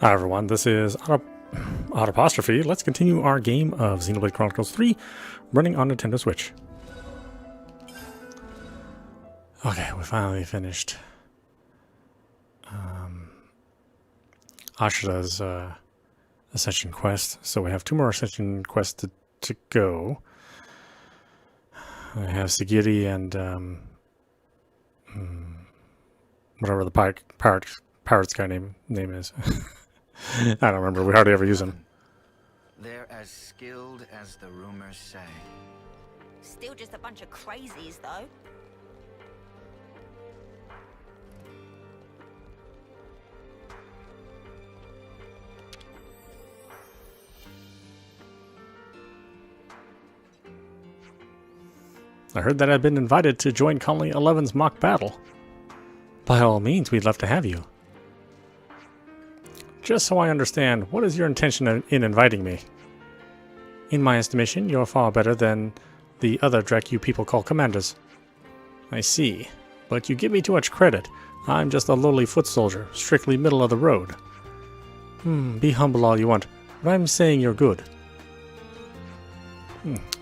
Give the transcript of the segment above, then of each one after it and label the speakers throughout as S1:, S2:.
S1: Hi everyone, this is audapostrophe. Let's continue our game of Xenoblade Chronicles 3 running on Nintendo Switch. Okay, we finally finished Ashita's Ascension quest, so we have 2 more Ascension quests to go. I have Sagiri and whatever the pirate's guy name is. I don't remember. We hardly ever use them.
S2: They're as skilled as the rumors say.
S3: Still just a bunch of crazies, though.
S1: I heard that I'd been invited to join Colony 11's mock battle. By all means, we'd love to have you. Just so I understand, what is your intention in inviting me? In my estimation, you're far better than the other Drek you people call commanders. I see, but you give me too much credit. I'm just a lowly foot soldier, strictly middle of the road. Be humble all you want, but I'm saying you're good.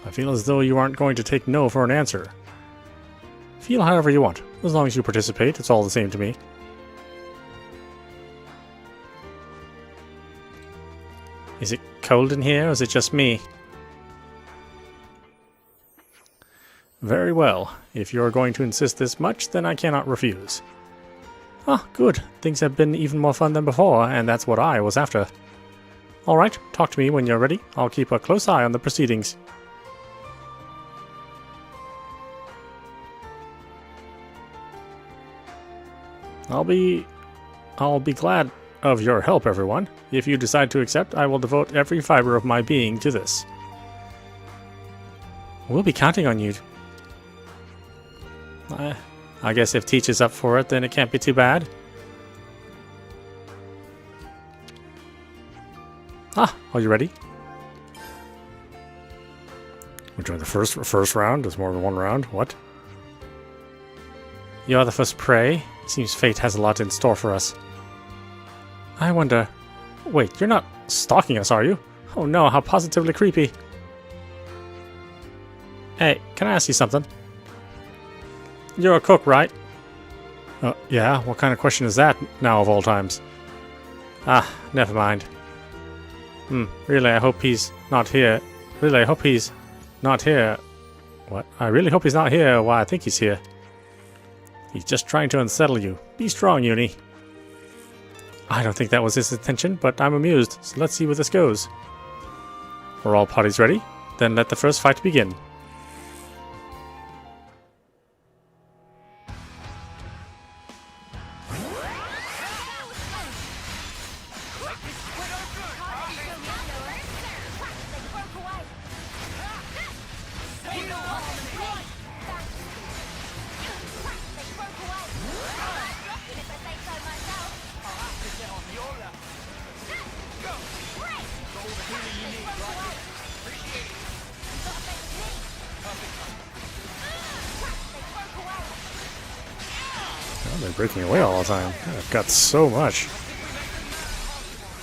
S1: I feel as though you aren't going to take no for an answer. Feel however you want. As long as you participate, it's all the same to me. Is it cold in here, or is it just me? Very well. If you're going to insist this much, then I cannot refuse. Ah, good. Things have been even more fun than before, and that's what I was after. Alright, talk to me when you're ready. I'll keep a close eye on the proceedings. I'll be glad of your help, everyone. If you decide to accept, I will devote every fiber of my being to this. We'll be counting on you. I guess if Teach is up for it, then it can't be too bad. Ah, are you ready? We're doing the first round. There's more than one round. What? You are the first prey. Seems fate has a lot in store for us. I wonder... Wait, you're not stalking us, are you? Oh no, how positively creepy. Hey, can I ask you something? You're a cook, right? Yeah, what kind of question is that, now of all times? Ah, never mind. Really, I hope he's not here. Really, I hope he's not here. What? I really hope he's not here while I think he's here. He's just trying to unsettle you. Be strong, Uni. I don't think that was his intention, but I'm amused, so let's see where this goes. Are all parties ready? Then let the first fight begin. They're breaking away all the time. I've got so much.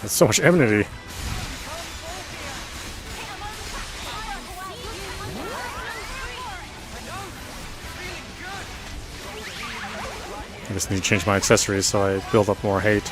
S1: That's so much enmity. I just need to change my accessories so I build up more hate.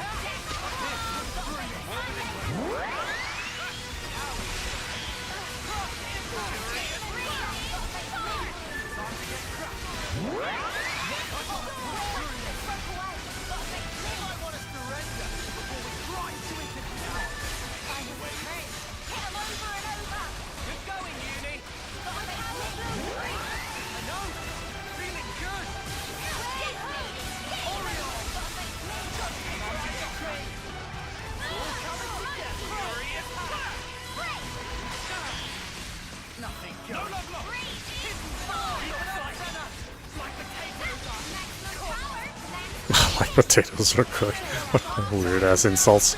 S1: Like potatoes are cooked. What weird ass insults.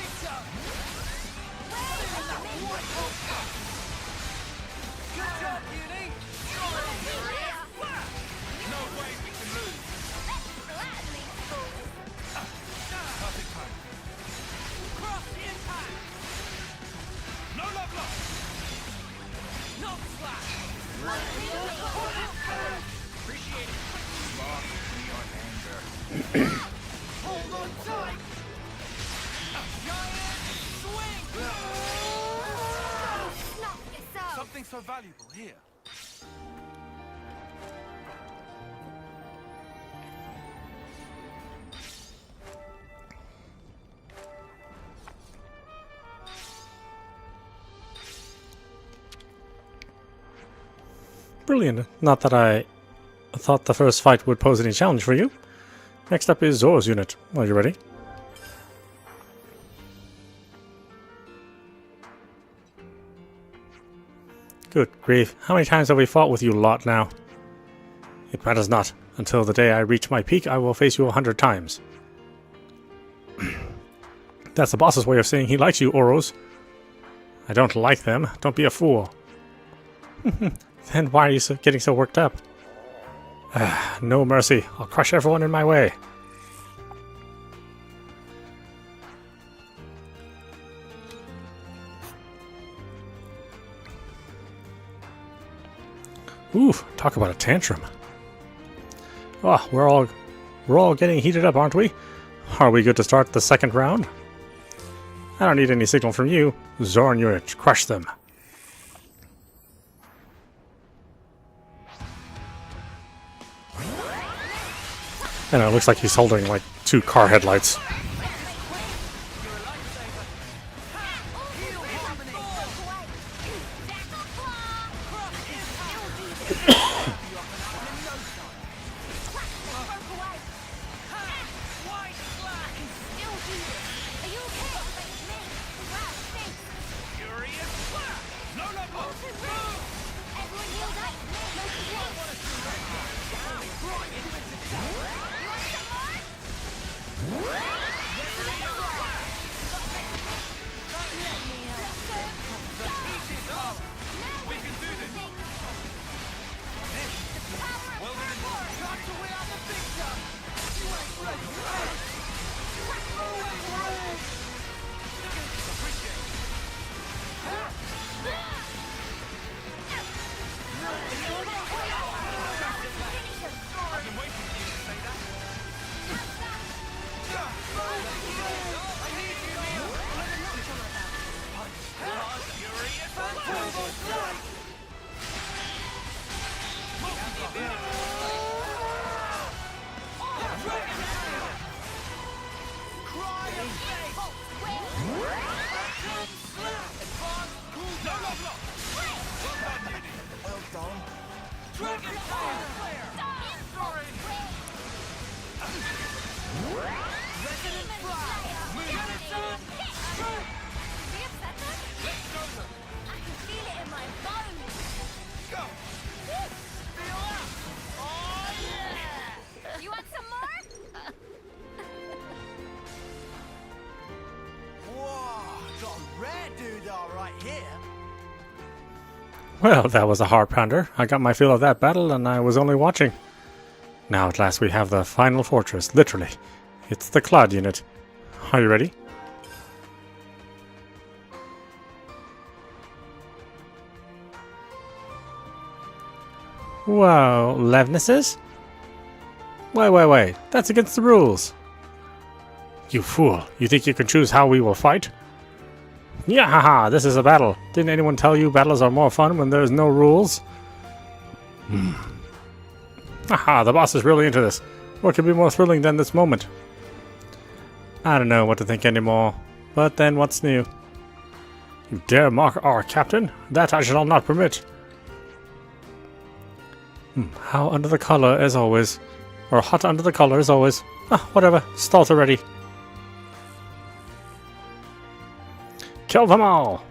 S4: Hold on tight! Giant swing!
S3: Knock yourself.
S4: Something so valuable here.
S1: Brilliant. Not that I thought the first fight would pose any challenge for you. Next up is Zor's unit. Are you ready? Good grief. How many times have we fought with you lot now? It matters not. Until the day I reach my peak, I will face you 100 times. That's the boss's way of saying he likes you, Oros. I don't like them. Don't be a fool. Then why are you getting so worked up? No mercy. I'll crush everyone in my way. Oof, talk about a tantrum. Oh, we're all getting heated up, aren't we? Are we good to start the second round? I don't need any signal from you. Zorn unit, crush them. And it looks like he's holding like 2 car headlights. Well, that was a heart pounder. I got my fill of that battle and I was only watching. Now at last we have the final fortress, literally. It's the Cloud unit. Are you ready? Whoa, Levnesses? Wait. That's against the rules. You fool. You think you can choose how we will fight? Yeah, haha, this is a battle. Didn't anyone tell you battles are more fun when there's no rules? Haha, the boss is really into this. What could be more thrilling than this moment? I don't know what to think anymore. But then what's new? You dare mock our captain? That I shall not permit. How under the collar as always. Or hot under the collar as always. Whatever, start already. Kill them all!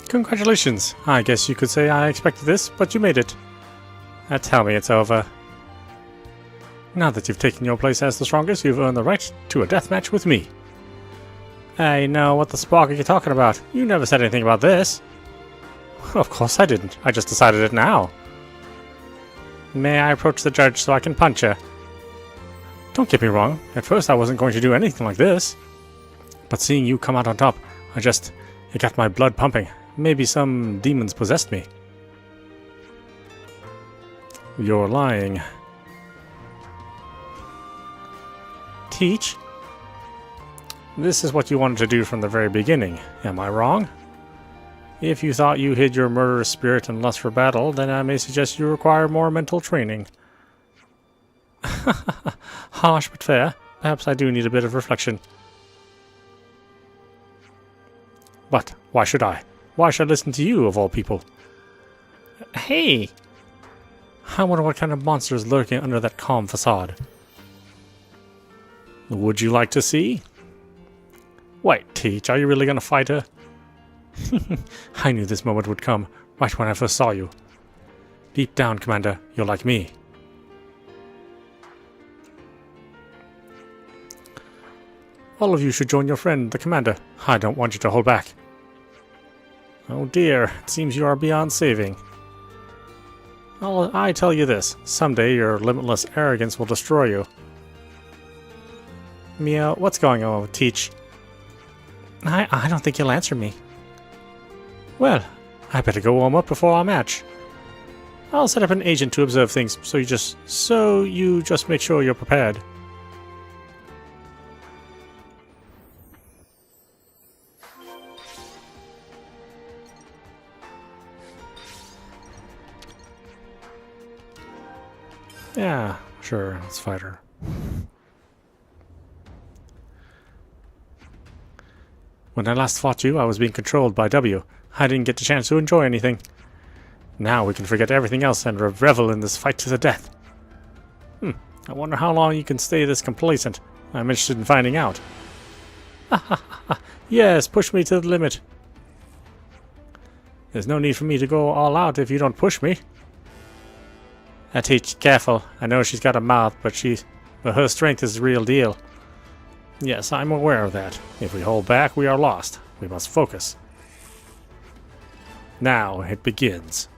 S1: Congratulations. I guess you could say I expected this, but you made it. Tell me it's over. Now that you've taken your place as the strongest, you've earned the right to a deathmatch with me. Hey, no, what the spark are you talking about? You never said anything about this. Of course I didn't. I just decided it now. May I approach the judge so I can punch her? Don't get me wrong. At first I wasn't going to do anything like this. But seeing you come out on top, it got my blood pumping. Maybe some demons possessed me. You're lying. Teach? This is what you wanted to do from the very beginning. Am I wrong? If you thought you hid your murderous spirit and lust for battle, then I may suggest you require more mental training. Harsh but fair. Perhaps I do need a bit of reflection. But why should I? Why should I listen to you, of all people? Hey! I wonder what kind of monster is lurking under that calm facade. Would you like to see? Wait, Teach, are you really going to fight her? I knew this moment would come, right when I first saw you. Deep down, Commander, you're like me. All of you should join your friend, the Commander. I don't want you to hold back. Oh dear, it seems you are beyond saving. I tell you this, someday your limitless arrogance will destroy you. Mio, what's going on with Teach? I don't think he'll answer me. Well, I better go warm up before our match. I'll set up an agent to observe things, so you just make sure you're prepared. Yeah, sure, let's fight her. When I last fought you, I was being controlled by W. I didn't get the chance to enjoy anything. Now we can forget everything else and revel in this fight to the death. I wonder how long you can stay this complacent. I'm interested in finding out. Yes, push me to the limit. There's no need for me to go all out if you don't push me. Teach, careful. I know she's got a mouth, but her strength is the real deal. Yes, I'm aware of that. If we hold back, we are lost. We must focus. Now it begins.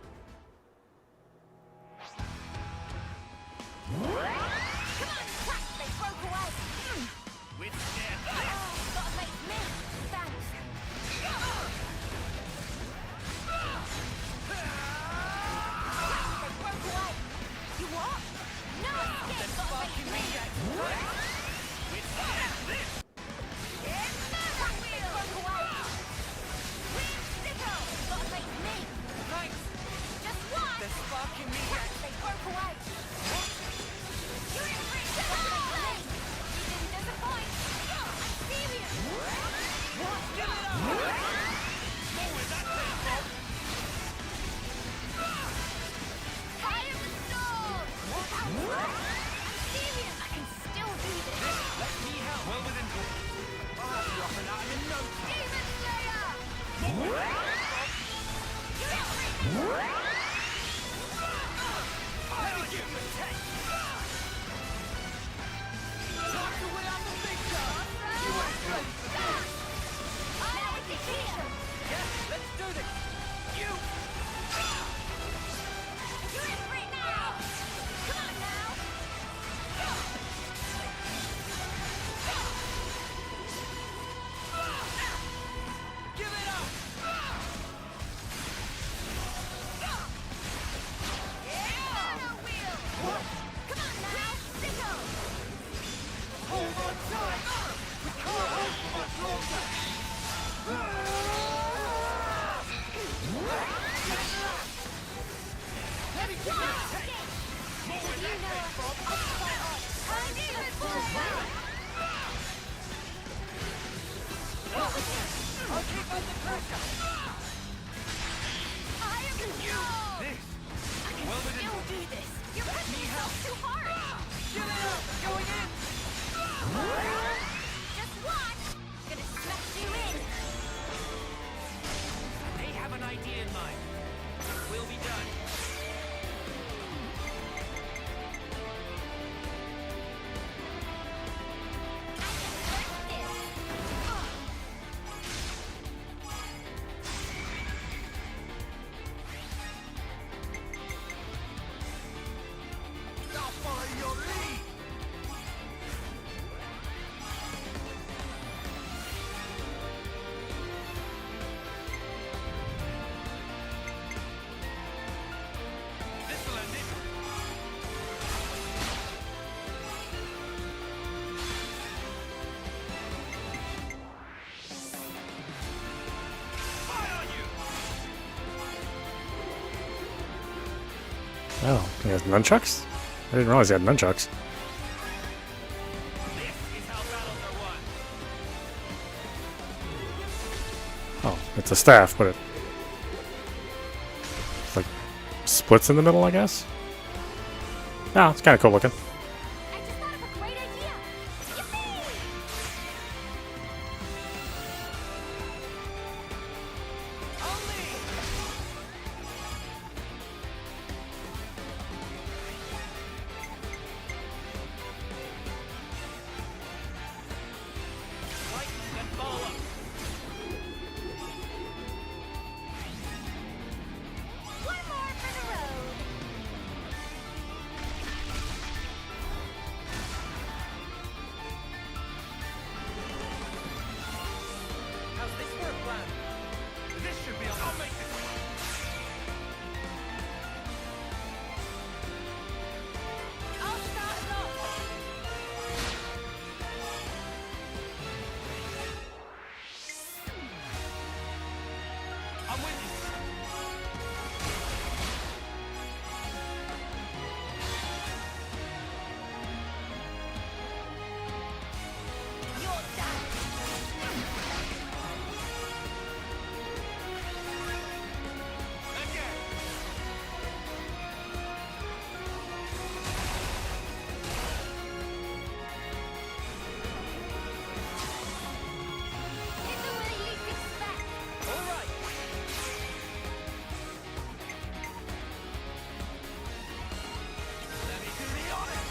S1: Oh, he has nunchucks? I didn't realize he had nunchucks.
S4: This is how battles are won.
S1: Oh, it's a staff, but it's like splits in the middle, I guess? No, it's kind of cool looking.
S3: I just thought of a great idea. Yippee!
S4: Only. Right, then follow up.
S3: One more for the road.
S4: How's this work, plan? This should be. I'll make this work.
S3: I'll start us off.
S4: I'm with you.
S3: You're done.
S4: Again.
S3: Hit them where you least expect.
S4: All right. Let me do the honor.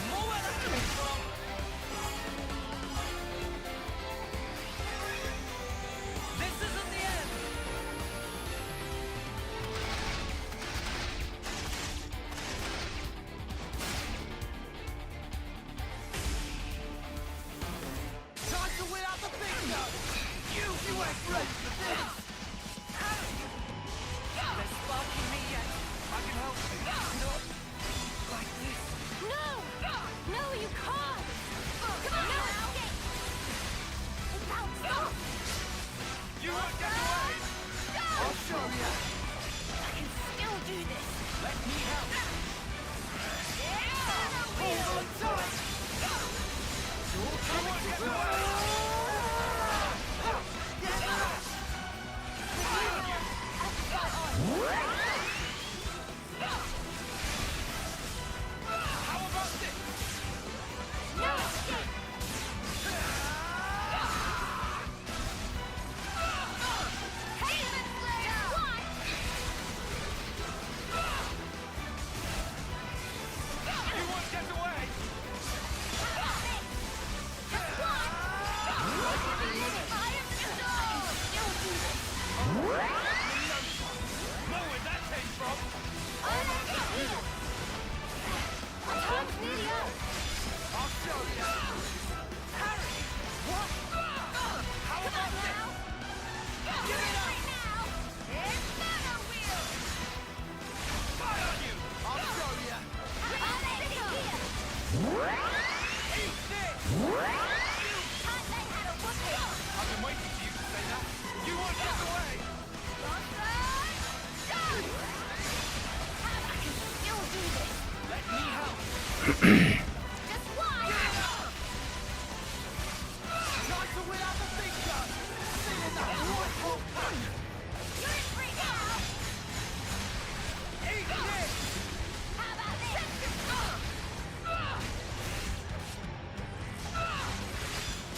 S4: More where that came from. This isn't the end. Time to win out the big guns. You ain't ready for this. There's spark in me yet. I can help you. Not like this.
S3: No! No, you can't! Come on! No! It bounced off!
S4: You won't get away. I'll show you.
S3: I can still do this!
S4: Let me help.
S3: Yeah!
S4: Hold on tight. You won't get away. How about this?
S3: No escape! Demon Slayer! One!
S4: You won't get away.
S3: Just one! I am the dog! Still do this!
S4: Know where that came from.
S3: My time's nearly up!
S4: I'll show you. Harry, what? How about this? Give it up.
S3: Right now! It's Mono Wheel!
S4: Fire on you. I'll show you.
S3: I'll take it here!
S4: Eat this.
S3: Can't learn how to whoop it!
S4: I've been waiting for you to say that. You won't get away.
S3: I can still do this!
S4: Let me help.
S3: Just one!
S4: Time to win out the big gun. Feeling that rifle punch.
S3: You're in free now!
S4: Eat this.
S3: How about this?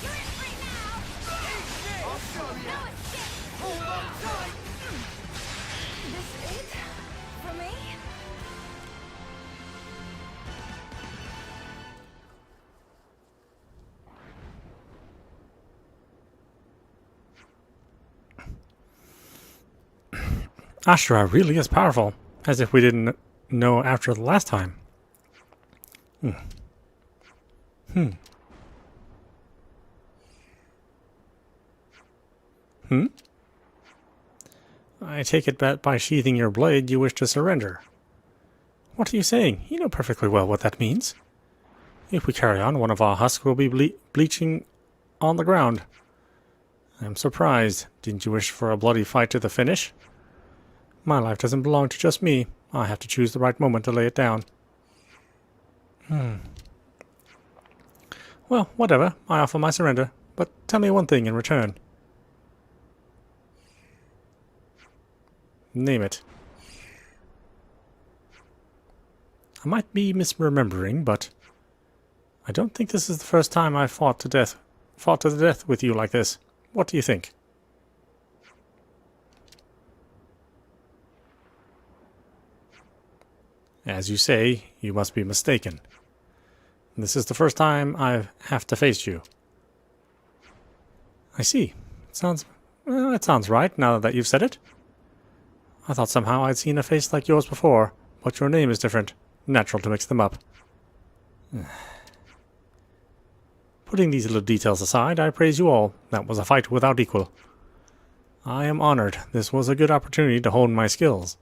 S3: You're in free now!
S4: Eat this. I'll show you.
S3: No escape!
S4: Hold on tight.
S3: This it? For me?
S1: Ashura really is powerful, as if we didn't know after the last time. I take it that by sheathing your blade you wish to surrender. What are you saying? You know perfectly well what that means. If we carry on, one of our husks will be bleaching on the ground. I'm surprised. Didn't you wish for a bloody fight to the finish? My life doesn't belong to just me. I have to choose the right moment to lay it down. Well, whatever. I offer my surrender. But tell me one thing in return. Name it. I might be misremembering, but I don't think this is the first time I've fought to the death with you like this. What do you think? As you say, you must be mistaken. This is the first time I have to face you. I see. It sounds right now that you've said it. I thought somehow I'd seen a face like yours before, but your name is different. Natural to mix them up. Putting these little details aside, I praise you all. That was a fight without equal. I am honored. This was a good opportunity to hone my skills.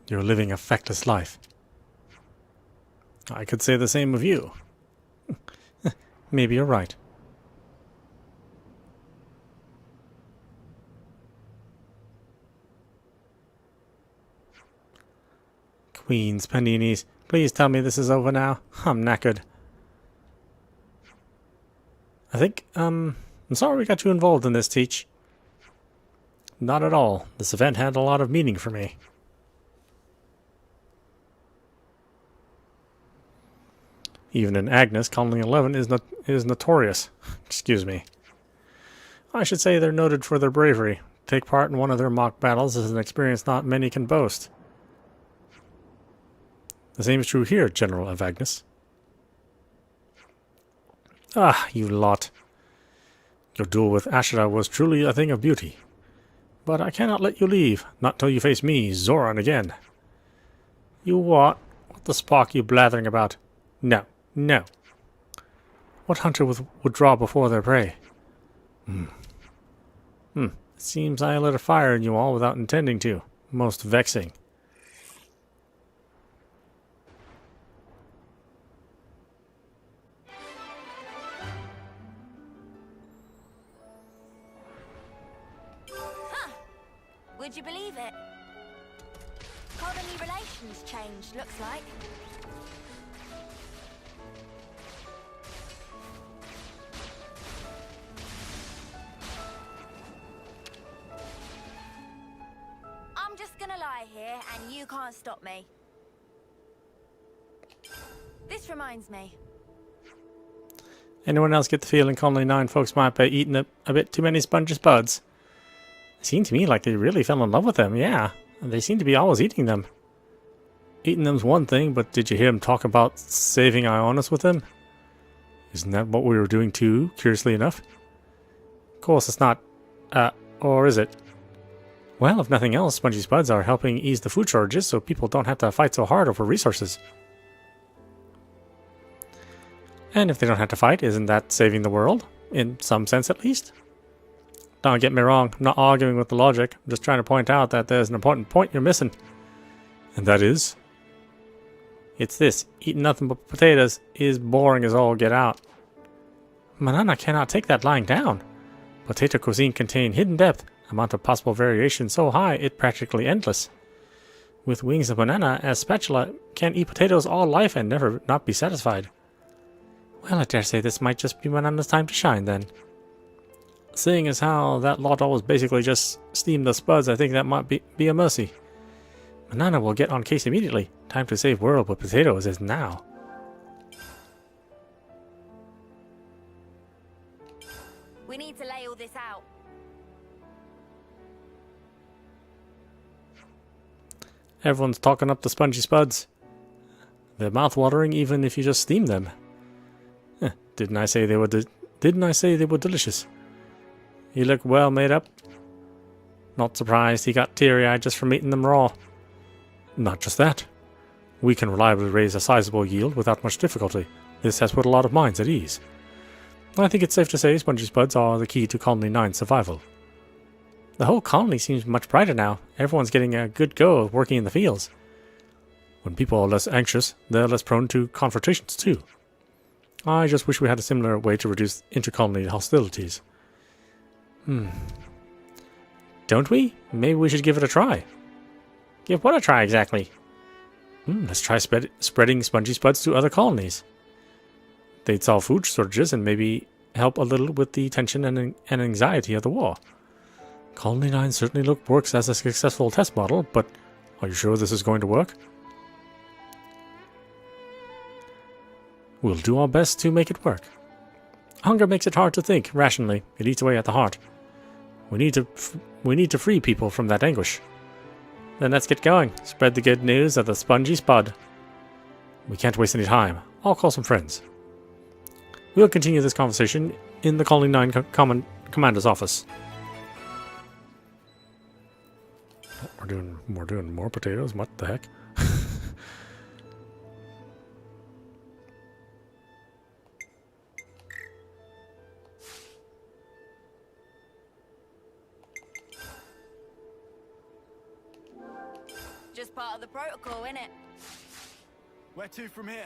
S1: You're living a feckless life. I could say the same of you. Maybe you're right. Queens, paninis, please tell me this is over now. I'm knackered. I'm sorry we got you involved in this, Teach. Not at all. This event had a lot of meaning for me. Even in Agnus, calling 11 is notorious. Excuse me. I should say they're noted for their bravery. Take part in one of their mock battles is an experience not many can boast. The same is true here, General of Agnus. Ah, you lot. Your duel with Ashura was truly a thing of beauty. But I cannot let you leave, not till you face me, Zoran, again. You what? What the spark you blathering about? No. No. What hunter would draw before their prey? It seems I lit a fire in you all without intending to. Most vexing.
S3: Would you believe it? Colony relations changed, looks like. I'm just gonna lie here, and you can't stop me. This reminds me.
S1: Anyone else get the feeling Colony 9 folks might be eating a bit too many sponges buds? It seemed to me like they really fell in love with them, yeah. And they seem to be always eating them. Eating them's one thing, but did you hear him talk about saving Ionis with them? Isn't that what we were doing too, curiously enough? Of course it's not, or is it? Well, if nothing else, Spongy Spuds are helping ease the food shortages so people don't have to fight so hard over resources. And if they don't have to fight, isn't that saving the world? In some sense, at least? Don't get me wrong, I'm not arguing with the logic. I'm just trying to point out that there's an important point you're missing. And that is? It's this. Eating nothing but potatoes is boring as all get out. Manana cannot take that lying down. Potato cuisine contains hidden depth, amount of possible variation so high it practically endless. With wings of banana as spatula, can eat potatoes all life and never not be satisfied. Well, I dare say this might just be Manana's time to shine then. Seeing as how that lot always basically just steam the spuds, I think that might be a mercy. Manana will get on case immediately. Time to save world with potatoes is now.
S3: We need to lay all this out.
S1: Everyone's talking up the spongy spuds. They're mouth-watering even if you just steam them. Didn't I say they were delicious? You look well made up. Not surprised he got teary-eyed just from eating them raw. Not just that. We can reliably raise a sizable yield without much difficulty. This has put a lot of minds at ease. I think it's safe to say spongy spuds are the key to Colony 9's survival. The whole colony seems much brighter now. Everyone's getting a good go of working in the fields. When people are less anxious, they're less prone to confrontations too. I just wish we had a similar way to reduce intercolony hostilities. Don't we? Maybe we should give it a try. Give what a try exactly? Let's try spreading spongy spuds to other colonies. They'd solve food shortages and maybe help a little with the tension and anxiety of the war. Colony 9 certainly works as a successful test model, but are you sure this is going to work? We'll do our best to make it work. Hunger makes it hard to think rationally. It eats away at the heart. We need to free people from that anguish. Then let's get going. Spread the good news of the spongy spud. We can't waste any time. I'll call some friends. We'll continue this conversation in the Colony 9 Commander's office. We're doing more potatoes? What the heck?
S3: Just part of the protocol, innit?
S4: Where to from here?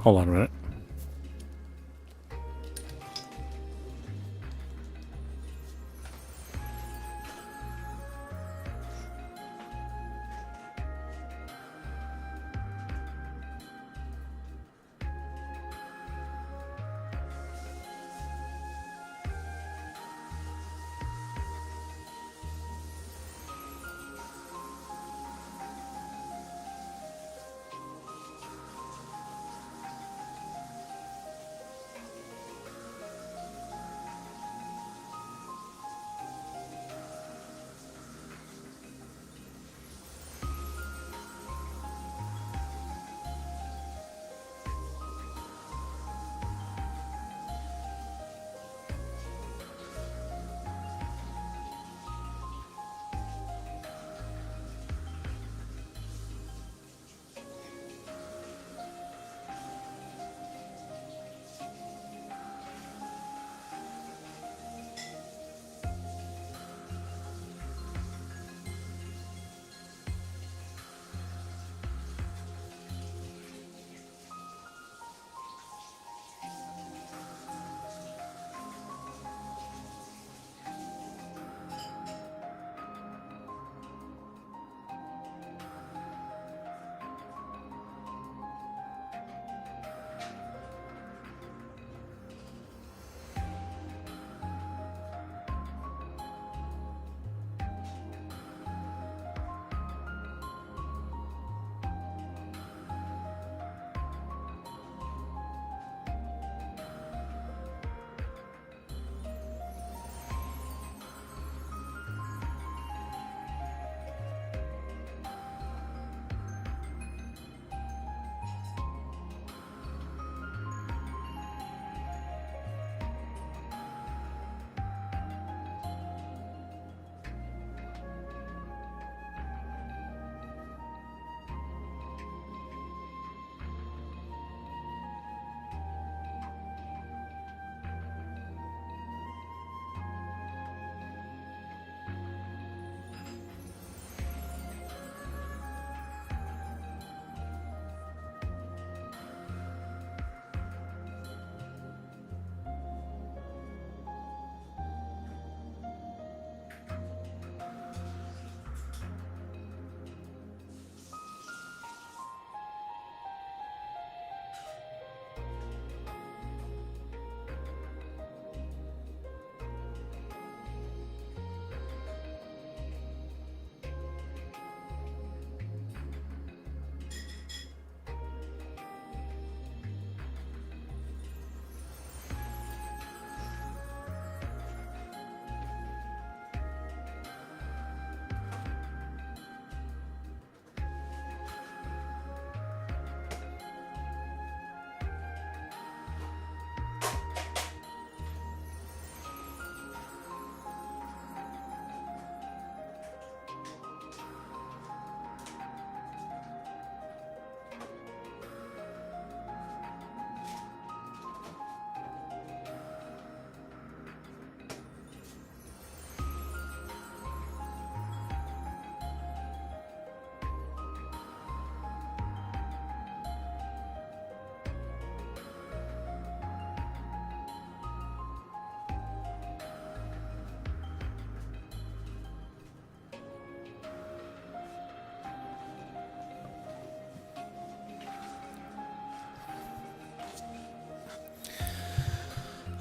S1: Hold on a minute.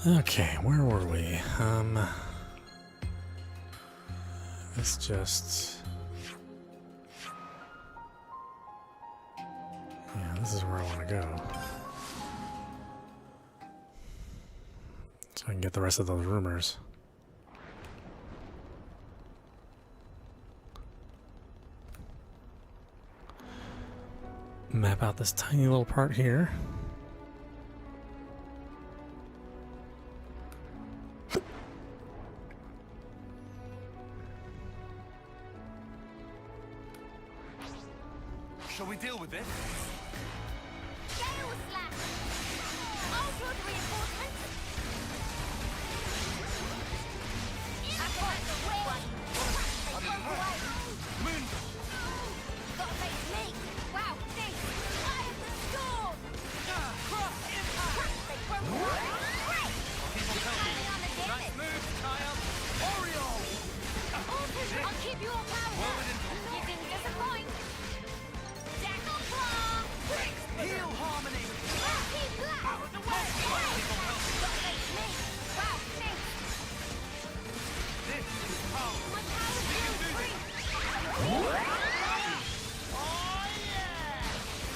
S1: Okay, where were we? Let's just... Yeah, this is where I want to go. So I can get the rest of those rumors. Map out this tiny little part here.
S4: Shall we deal with this?
S3: Gale Slash! Ultra reinforcements! Attack the wind! They broke away!
S4: Moon!
S3: Gotta face me! Wow, this! I am the storm!
S4: Cross impact!
S3: They broke away! Great!
S4: Keep on
S3: Keep
S4: helping.
S3: landing on the
S4: Nice
S3: damage!
S4: move, Kyle! Oriole!
S3: I'll keep you all powered
S4: Well
S3: up!
S4: within-
S3: You didn't disappoint! Jackal Claw!
S4: Heal harmony!
S3: Keep black!
S4: Out of the way! Keep on helping.
S3: Gotta face me! Wow, this!
S4: This is power!
S3: My power's
S4: You can
S3: still
S4: do
S3: free!
S4: Oh yeah!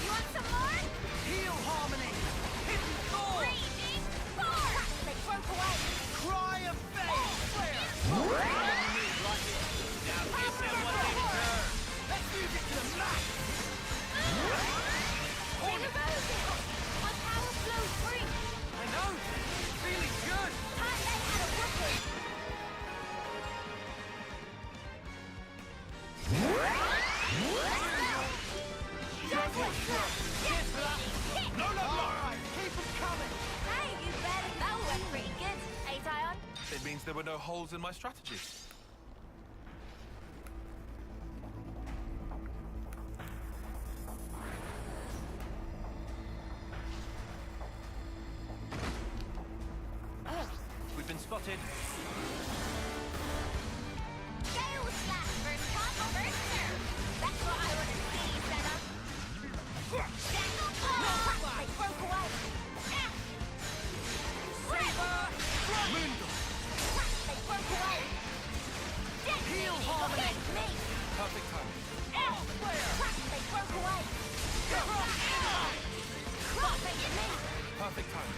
S3: You want some more?
S4: Heal harmony! Hidden thorn!
S3: Raging Force! They broke away!
S4: Cry of fame! Flare! Now give them what they deserve! Let's move it to the max!
S3: My power flows free!
S4: I know! Feeling good!
S3: Can't let out a whooping!
S4: No, Alright, keep them coming!
S3: Hey, you better. That went pretty good. Hey, Tion.
S4: It means there were no holes in my strategy. We've been spotted.
S3: Gale Slash first come, first serve. That's what I want to see, Senna. Jackal Claw! They broke away.
S4: Moondle!
S3: They broke away.
S4: Heal harmony!
S3: Against me.
S4: Perfect time.
S3: They broke away. Cross against me.
S4: Perfect time.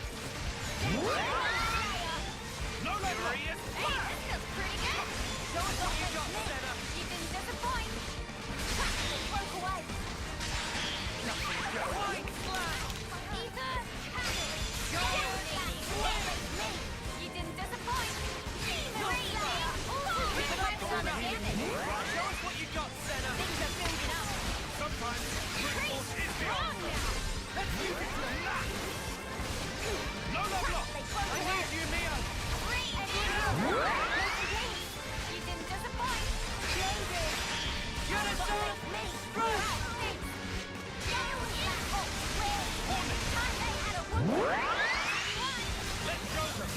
S3: Fire.
S4: No furious!
S3: Hey, this feels pretty good. Don't go
S4: You got
S3: against me.
S4: Senna.
S3: You didn't disappoint. They broke away.
S4: Point slash!
S3: Ether, panic. Me. You didn't disappoint. Slayer. We can have some damage.
S4: Show us what you got, Senna!
S3: Things are building up.
S4: Sometimes brute force is the
S3: Strong
S4: answer!
S3: now.
S4: Let's move it to the max! No love lost!
S3: They broke
S4: I
S3: away.
S4: need you, Mio!
S3: Great. You didn't disappoint. Loaded.
S4: Unison!
S3: Me.
S4: Strike! Let's go them!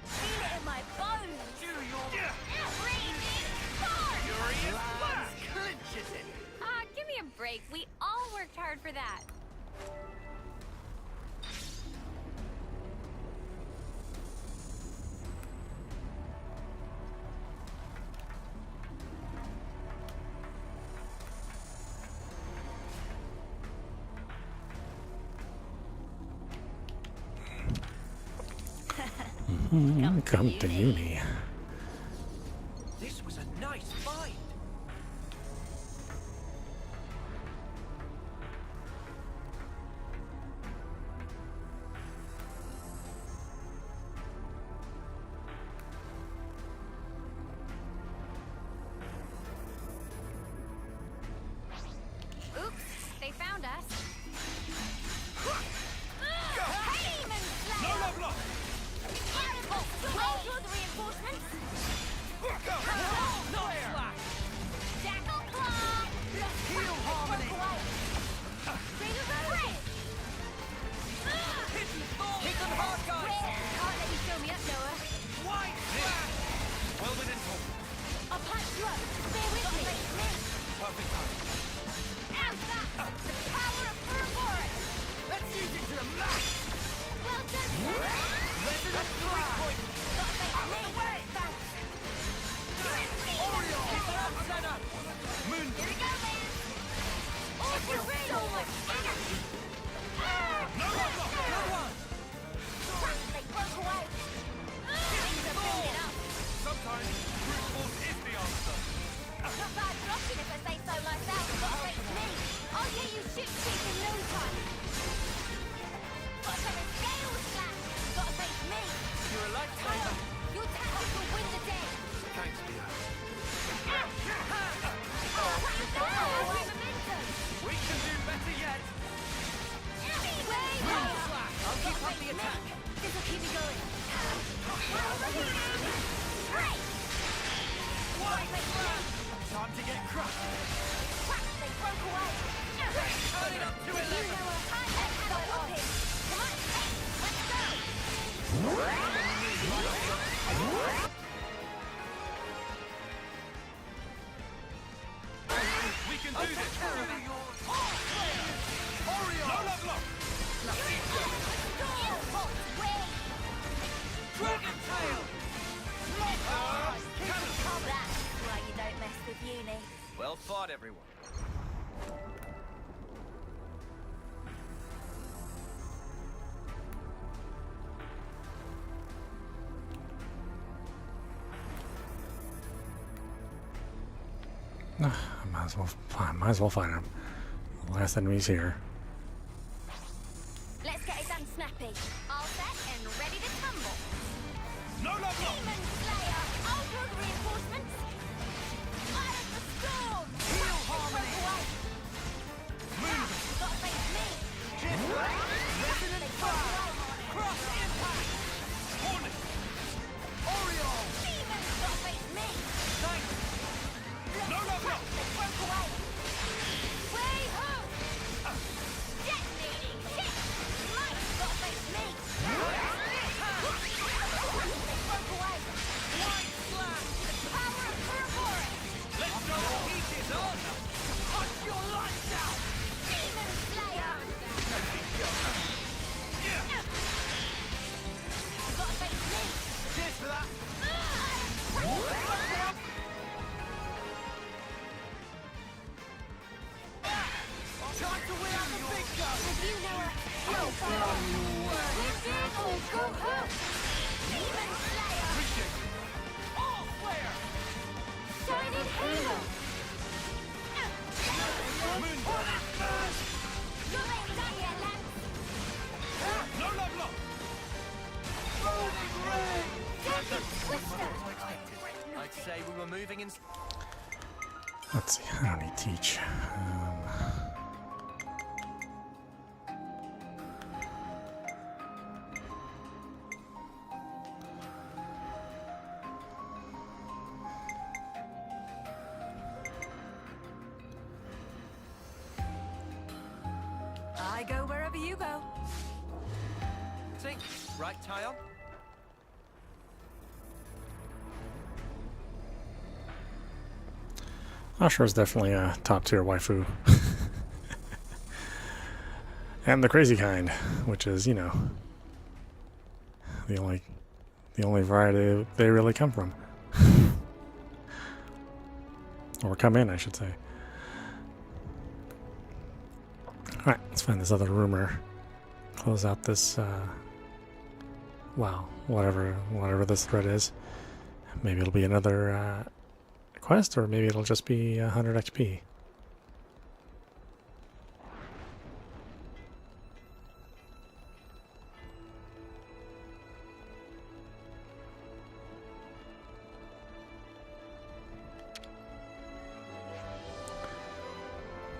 S3: Feel it in my bones.
S4: Do your
S3: Raging Force.
S4: furious blast! Clinches it!
S3: Ah, give me a break. We all worked hard for that.
S1: Come to uni.
S4: This was a nice find!
S3: Oops, they found us. Demon
S4: No
S3: Slayer!
S4: love lost!
S3: Ultra reinforcements!
S4: No slash!
S3: Jackal Claw!
S4: Heal harmony!
S3: Free!
S4: Hidden thorn! Hidden hard guys!
S3: Can't let you show me up, Noah.
S4: White slash! Well within talk.
S3: I'll punch you up. Stay with me.
S4: Perfect time.
S3: Out that! The power of Fur Forest! attack. This'll keep me going. Great!
S4: White flag. Time to get crushed.
S3: Whack, they broke away.
S4: Turn it up to 11.
S3: You know what time has to go on him. Come on, hey, let's go.
S4: We can do this. Orion. No love lost. Dragon tail.
S3: That's why you don't mess with uni.
S4: Well fought, everyone.
S1: I might as well find him. The last enemy's here.
S3: Let's get it done snappy. All set and ready to tumble.
S4: No love lost.
S3: Demon Slayer, ultra reinforcements. Fire of the storm.
S4: Heal harmony. Move.
S3: Gotta face me.
S4: Resonant fire. Cross impact. Hornet. Orion.
S3: Demons gotta face me.
S4: Thanks. No love lost.
S3: They broke away. Way ho! Detonating hit. Light gotta face me. They broke away.
S4: White slash.
S3: The power of Ouroboros.
S4: Let's go. Heat is on. Punch your lights out.
S3: Demon Slayer. Gotta face me.
S4: Cheers for that. Time to win out the big gun.
S3: You know what? Go home. Demon Slayer.
S4: Appreciate it. All flare.
S3: Shining Halo.
S4: Moon Hornet first.
S3: You're late done yet, lads.
S4: No love lost. Rolling ray.
S3: Desert Twister.
S4: I'd say we were moving in.
S1: Let's see. I don't need teach.
S5: I go wherever you go.
S4: See, right tie on.
S1: Ashura is definitely a top tier waifu. And the crazy kind, which is, you know, the only variety they really come from. Or come in, I should say. Alright, let's find this other rumor. Close out this, wow, whatever this thread is. Maybe it'll be another, quest, or maybe it'll just be 100 XP.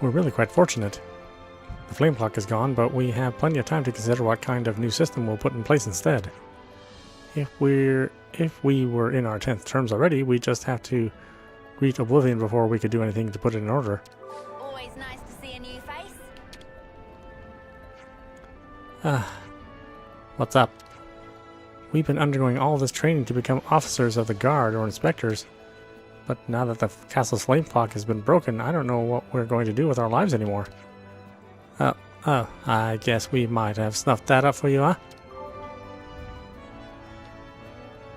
S1: We're really quite fortunate. The flame clock is gone, but we have plenty of time to consider what kind of new system we'll put in place instead. If we were in our 10th terms already, we just have to reach oblivion before we could do anything to put it in order.
S3: Always nice to see a new face.
S1: What's up? We've been undergoing all this training to become officers of the guard or inspectors, but now that the castle's flame clock has been broken, I don't know what we're going to do with our lives anymore. I guess we might have snuffed that up for you, huh?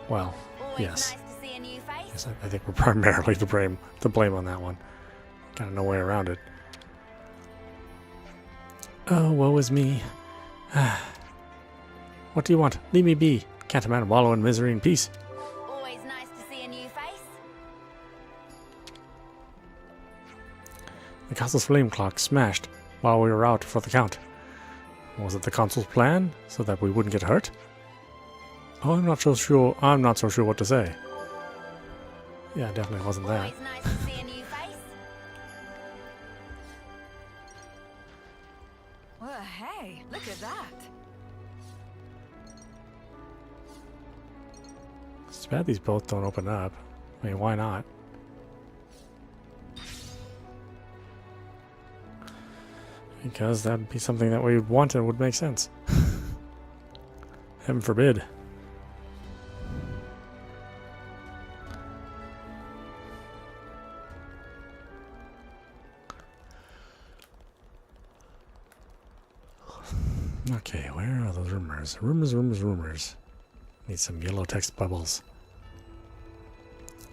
S1: Well,
S3: Always
S1: yes.
S3: nice to see a new face.
S1: Yes, I think we're primarily to blame on that one. Kind of no way around it. Oh, woe is me. What do you want? Leave me be. Can't a man wallow in misery and peace?
S3: Always nice to see a new face.
S1: The castle's flame clock smashed while we were out for the count. Was it the consul's plan, so that we wouldn't get hurt? Oh, I'm not so sure what to say. Yeah, definitely wasn't that.
S3: Always nice to see a new face.
S5: Well, hey, look at that.
S1: It's bad these both don't open up. I mean, why not? Because that'd be something that we would want and would make sense. Heaven forbid. Okay, where are those rumors? Rumors. Need some yellow text bubbles.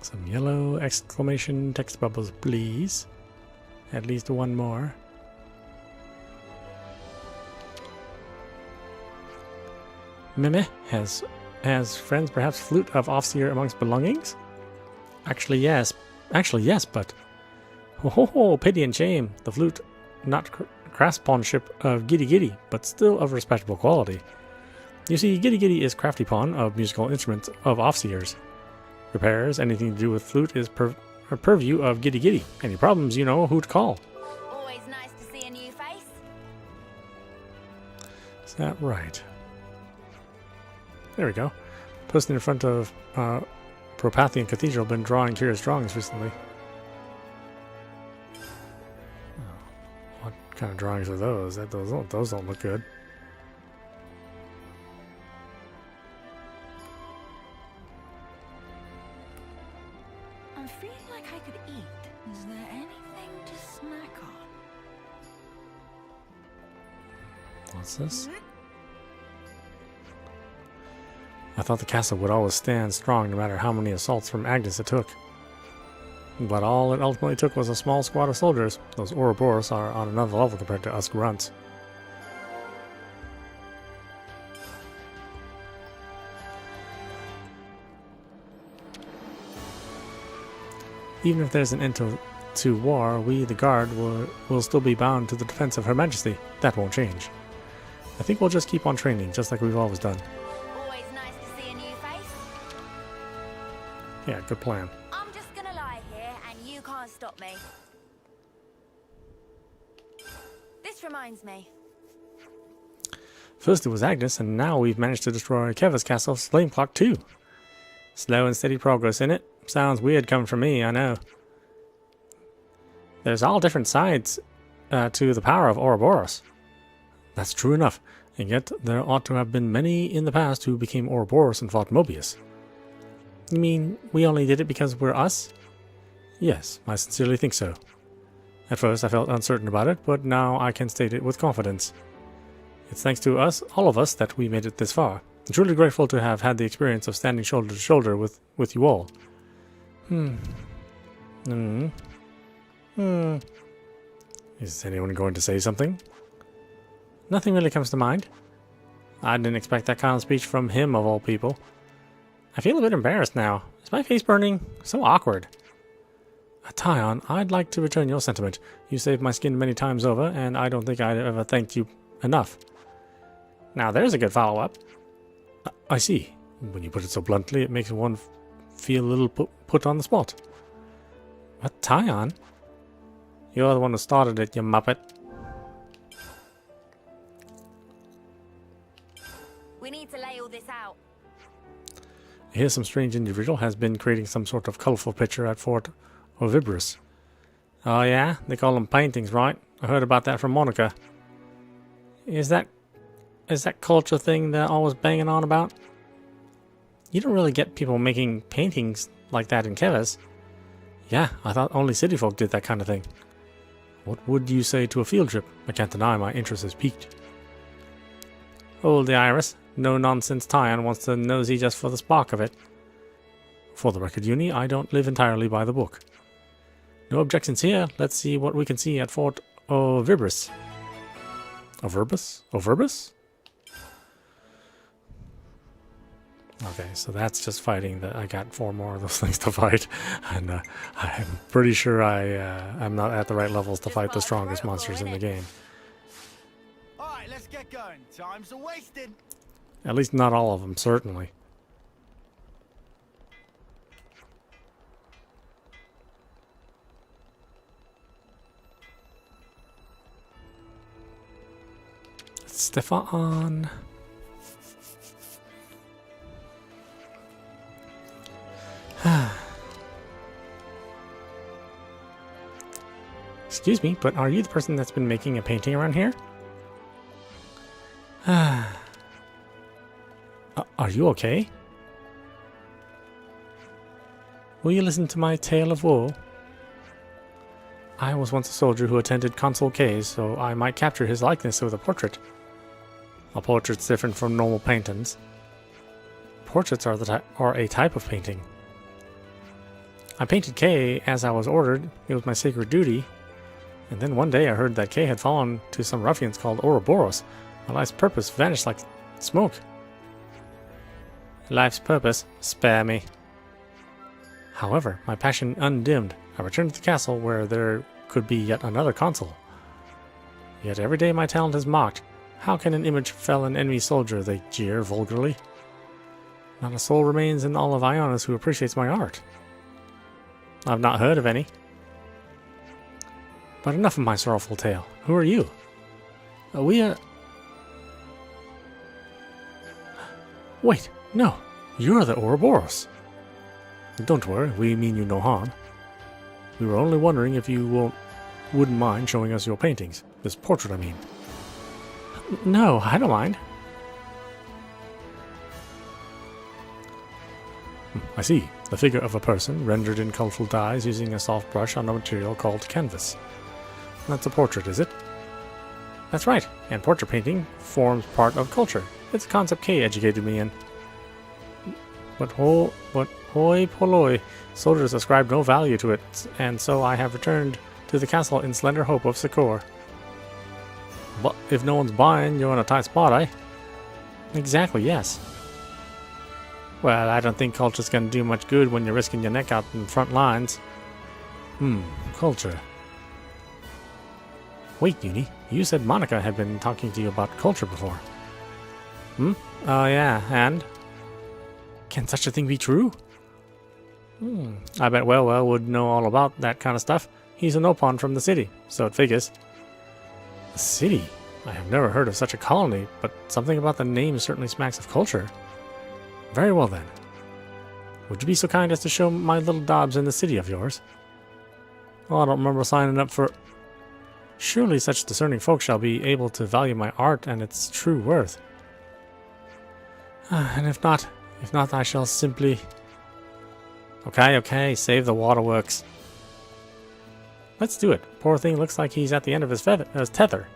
S1: Some yellow exclamation text bubbles, please. At least one more. Meme has friends perhaps flute of Offseer amongst belongings? Actually yes, but oh, pity and shame. The flute not craftsmanship of Giddy Giddy, but still of respectable quality. You see, Giddy Giddy is crafty pawn of musical instruments of Offseers. Repairs, anything to do with flute is purview of Giddy Giddy. Any problems, you know who to call.
S3: Always nice to see a new face.
S1: Is that right? There we go. Person in front of Propathian Cathedral been drawing curious drawings recently. Oh, what kind of drawings are those? Those don't look good.
S5: I'm feeling like I could eat. Is there anything to snack on?
S1: What's this? I thought the castle would always stand strong no matter how many assaults from Agnus it took. But all it ultimately took was a small squad of soldiers. Those Ouroboros are on another level compared to us grunts. Even if there's an end to war, we, the Guard, will still be bound to the defense of Her Majesty. That won't change. I think we'll just keep on training, just like we've always done.
S3: Always nice to see a new face.
S1: Yeah, good plan.
S3: I'm just gonna lie here and you can't stop me. This reminds me.
S1: First it was Agnus, and now we've managed to destroy Keves Castle's flame clock too. Slow and steady progress in it. Sounds weird coming from me, I know. There's all different sides to the power of Ouroboros. That's true enough, and yet there ought to have been many in the past who became Ouroboros and fought Mobius. You mean we only did it because we're us? Yes, I sincerely think so. At first I felt uncertain about it, but now I can state it with confidence. It's thanks to us, all of us, that we made it this far. I'm truly grateful to have had the experience of standing shoulder to shoulder with you all. Is anyone going to say something? Nothing really comes to mind. I didn't expect that kind of speech from him, of all people. I feel a bit embarrassed now. Is my face burning? So awkward. Tyon, I'd like to return your sentiment. You saved my skin many times over, and I don't think I'd ever thanked you enough. Now there's a good follow-up. I see. When you put it so bluntly, it makes one feel a little put on the spot. What, Tyon? You're the one who started it, you muppet.
S3: We need to lay all this out.
S1: I hear some strange individual has been creating some sort of colorful picture at Fort Ovibrus. Oh yeah? They call them paintings, right? I heard about that from Monica. Is that culture thing they're always banging on about? You don't really get people making paintings like that in Keves. Yeah, I thought only city folk did that kind of thing. What would you say to a field trip? I can't deny my interest is piqued. Hold the iris. No nonsense Tyon wants to nosy just for the spark of it. For the record, Uni, I don't live entirely by the book. No objections here. Let's see what we can see at Fort Ovibrus. Ovibrus? Okay, so that's just fighting. That I got 4 more of those things to fight, and I'm pretty sure I'm not at the right levels to fight the strongest monsters in the game.
S4: Alright, let's get going. Time's a wasting.
S1: At least not all of them, certainly. Stefan. Excuse me, but are you the person that's been making a painting around here? Are you okay? Will you listen to my tale of woe? I was once a soldier who attended Consul K's, so I might capture his likeness with a portrait. A portrait's different from normal paintings. Portraits are a type of painting. I painted K as I was ordered. It was my sacred duty. And then one day I heard that K had fallen to some ruffians called Ouroboros. My life's purpose vanished like smoke. Life's purpose? Spare me. However, my passion undimmed. I returned to the castle where there could be yet another consul. Yet every day my talent is mocked. How can an image fell an enemy soldier? They jeer vulgarly. Not a soul remains in all of Ionis who appreciates my art. I've not heard of any. But enough of my sorrowful tale. Who are you? Wait, no. You're the Ouroboros. Don't worry, we mean you no harm. We were only wondering if you wouldn't mind showing us your paintings. This portrait, I mean. No, I don't mind. I see. The figure of a person, rendered in colorful dyes using a soft brush on a material called canvas. That's a portrait, is it? That's right, and portrait painting forms part of culture. It's a concept K educated me in. But hoi polloi, soldiers ascribe no value to it, and so I have returned to the castle in slender hope of succor. But if no one's buying, you're in a tight spot, eh? Exactly, yes. Well, I don't think culture's gonna do much good when you're risking your neck out in front lines. Culture. Wait, Uni, you said Monica had been talking to you about culture before. Oh yeah, and? Can such a thing be true? I bet Well would know all about that kind of stuff. He's an opon from the city, so it figures. The city? I have never heard of such a colony, but something about the name certainly smacks of culture. Very well then. Would you be so kind as to show my little daubs in the city of yours? Oh, I don't remember signing up for... Surely such discerning folk shall be able to value my art and its true worth. And if not, I shall simply... Okay, save the waterworks. Let's do it. Poor thing looks like he's at the end of his tether.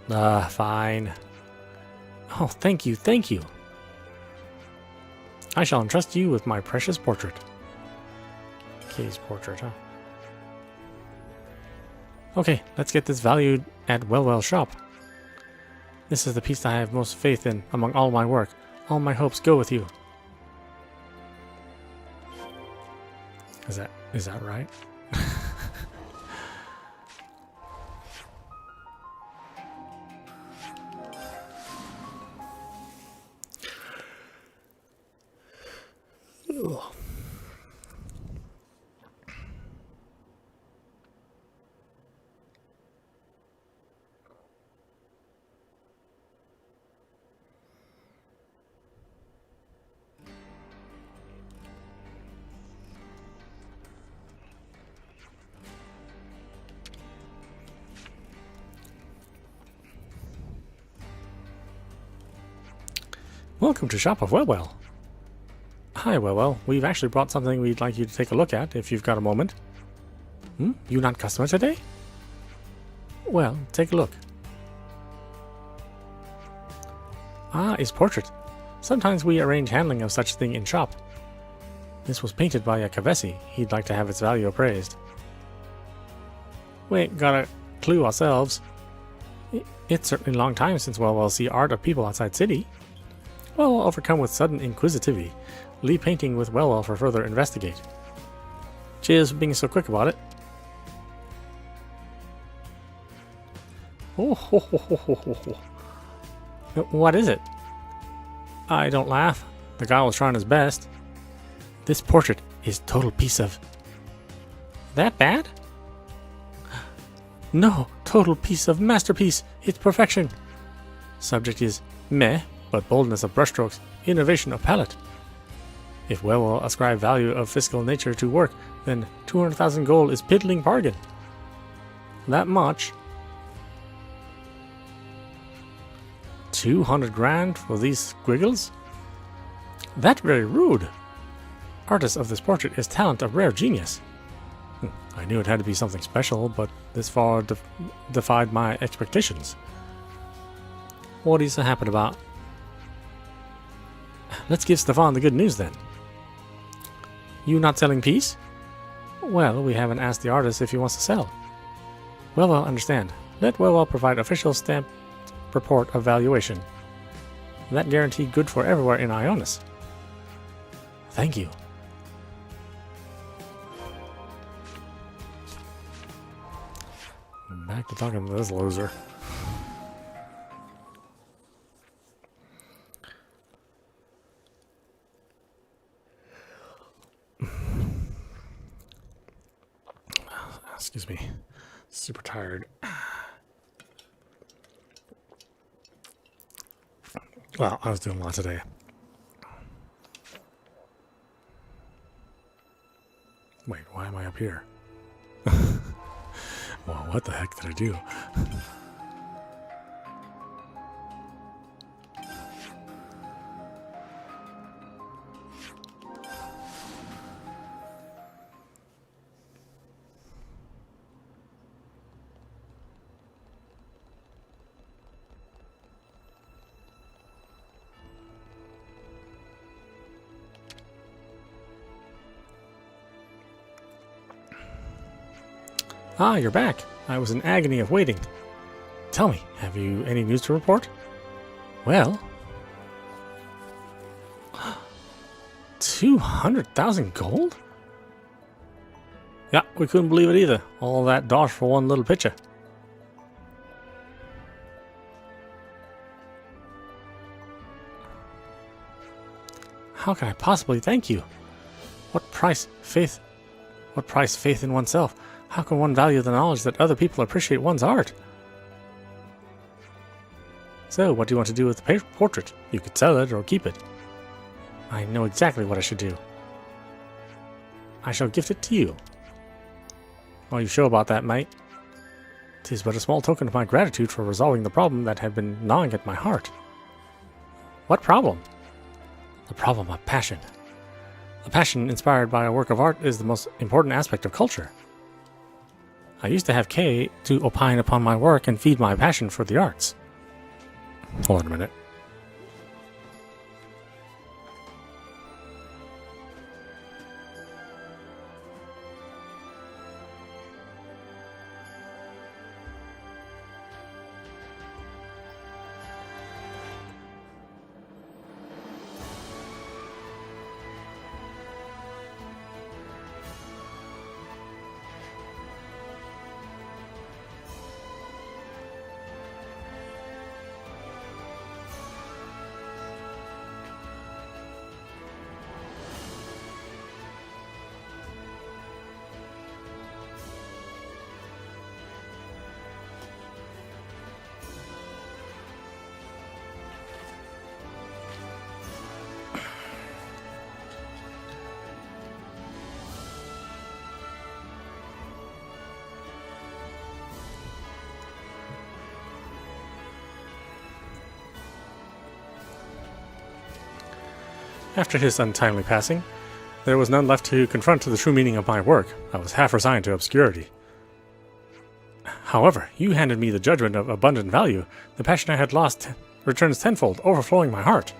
S1: Fine. Oh, thank you. I shall entrust you with my precious portrait. Kay's portrait, huh? Okay, let's get this valued at Well's shop. This is the piece that I have most faith in among all my work. All my hopes go with you. Is that right? Ugh. Welcome to Shop of Well. Hi, Well. We've actually brought something we'd like you to take a look at, if you've got a moment. You not customer today? Well, take a look. His portrait. Sometimes we arrange handling of such thing in shop. This was painted by a Kavesi. He'd like to have its value appraised. We ain't got a clue ourselves. It's certainly a long time since Well see art of people outside city. Well, overcome with sudden inquisitivity, leave painting with Well for further investigate. Cheers for being so quick about it. Oh, ho, ho, ho, ho, ho, ho. What is it? I don't laugh. The guy was trying his best. This portrait is total piece of... That bad? No, total piece of masterpiece. It's perfection. Subject is meh, but boldness of brushstrokes, innovation of palette. If Well ascribe value of physical nature to work, then 200,000 gold is piddling bargain. That much? 200 grand for these squiggles? That's very rude. Artist of this portrait is talent of rare genius. I knew it had to be something special, but this far defied my expectations. What are you so happy about? Let's give Stefan the good news then. You not selling peace? Well, we haven't asked the artist if he wants to sell. Well, understand. Let Well provide official stamp report of valuation. That guarantee good for everywhere in Ionis. Thank you. Back to talking to this loser. Excuse me. Super tired. Well, I was doing a lot today. Wait, why am I up here? Well, what the heck did I do? Ah, you're back. I was in agony of waiting. Tell me, have you any news to report? Well... 200,000 gold? Yeah, we couldn't believe it either. All that dosh for one little picture. How can I possibly thank you? What price faith in oneself? How can one value the knowledge that other people appreciate one's art? So, what do you want to do with the portrait? You could sell it or keep it. I know exactly what I should do. I shall gift it to you. Are you sure about that, mate? 'Tis but a small token of my gratitude for resolving the problem that had been gnawing at my heart. What problem? The problem of passion. The passion inspired by a work of art is the most important aspect of culture. I used to have Kay to opine upon my work and feed my passion for the arts. Hold on a minute. After his untimely passing, there was none left to confront the true meaning of my work. I was half resigned to obscurity. However, you handed me the judgment of abundant value. The passion I had lost returns tenfold, overflowing my heart.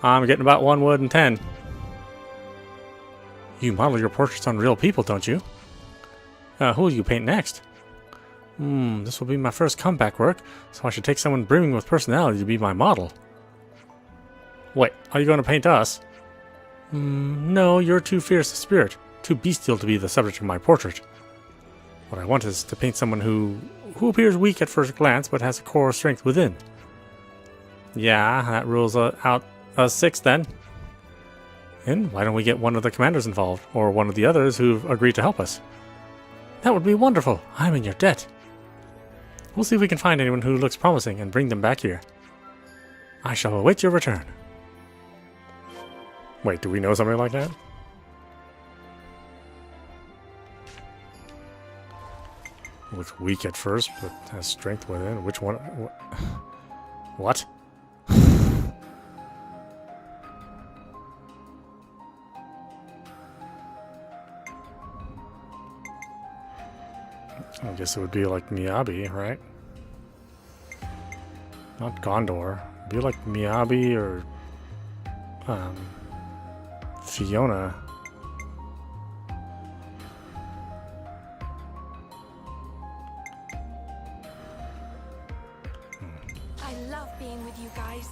S1: I'm getting about 1 wood and 10. You model your portraits on real people, don't you? Who will you paint next? This will be my first comeback work, so I should take someone brimming with personality to be my model. Wait, are you going to paint us? No, you're too fierce a spirit, too bestial to be the subject of my portrait. What I want is to paint someone who appears weak at first glance, but has a core of strength within. Yeah, that rules out us 6 then. And why don't we get one of the commanders involved, or one of the others who've agreed to help us? That would be wonderful. I'm in your debt. We'll see if we can find anyone who looks promising and bring them back here. I shall await your return. Wait, do we know somebody like that? Looks weak at first, but has strength within. Which one? What? I guess it would be like Miyabi, right? Not Gondor. It'd be like Miyabi or Fiona.
S5: I love being with you guys.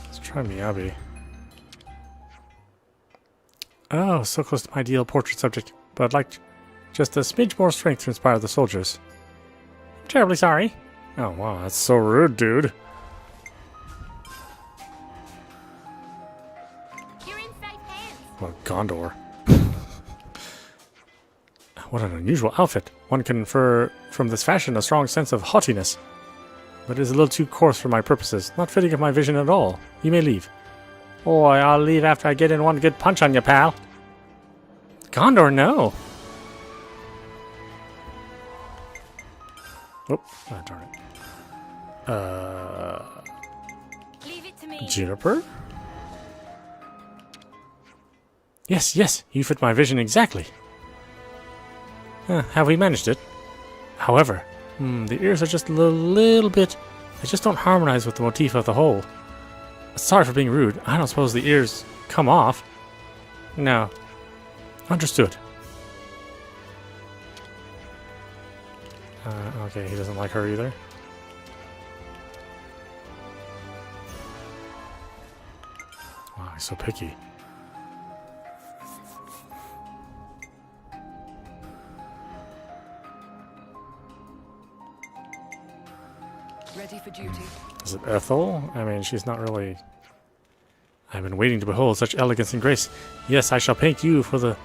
S1: Let's try Miyabi. Oh, so close to my ideal portrait subject, but I'd like just a smidge more strength to inspire the soldiers. I'm terribly sorry. Oh, wow, that's so rude, dude.
S3: You're in safe hands.
S1: What, Gondor? What an unusual outfit. One can infer from this fashion a strong sense of haughtiness. But it is a little too coarse for my purposes, not fitting of my vision at all. You may leave. Boy, I'll leave after I get in one good punch on you, pal. Gondor, no! Oh, darn it.
S5: Leave it to me.
S1: Juniper? Yes, yes, you fit my vision exactly. Have we managed it? However, the ears are just a little bit... They just don't harmonize with the motif of the whole. Sorry for being rude. I don't suppose the ears come off. No. Understood. Okay, he doesn't like her either. Wow, he's so picky.
S4: Ready for duty.
S1: Is it Ethel? I mean, she's not really... I've been waiting to behold such elegance and grace. Yes, I shall paint you for the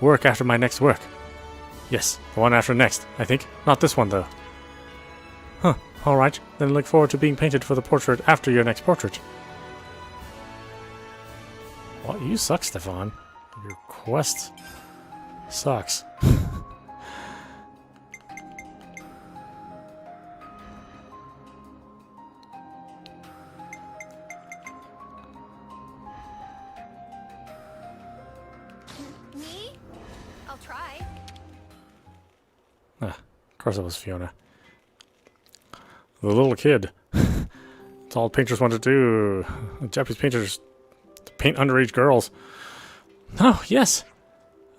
S1: work after my next work. Yes, the one after next, I think. Not this one, though. Huh, alright. Then look forward to being painted for the portrait after your next portrait. What? You suck, Stefan. Your quest sucks.
S3: Me? I'll try.
S1: Of course it was Fiona. The little kid. It's all painters want to do. Japanese painters paint underage girls. Oh, yes.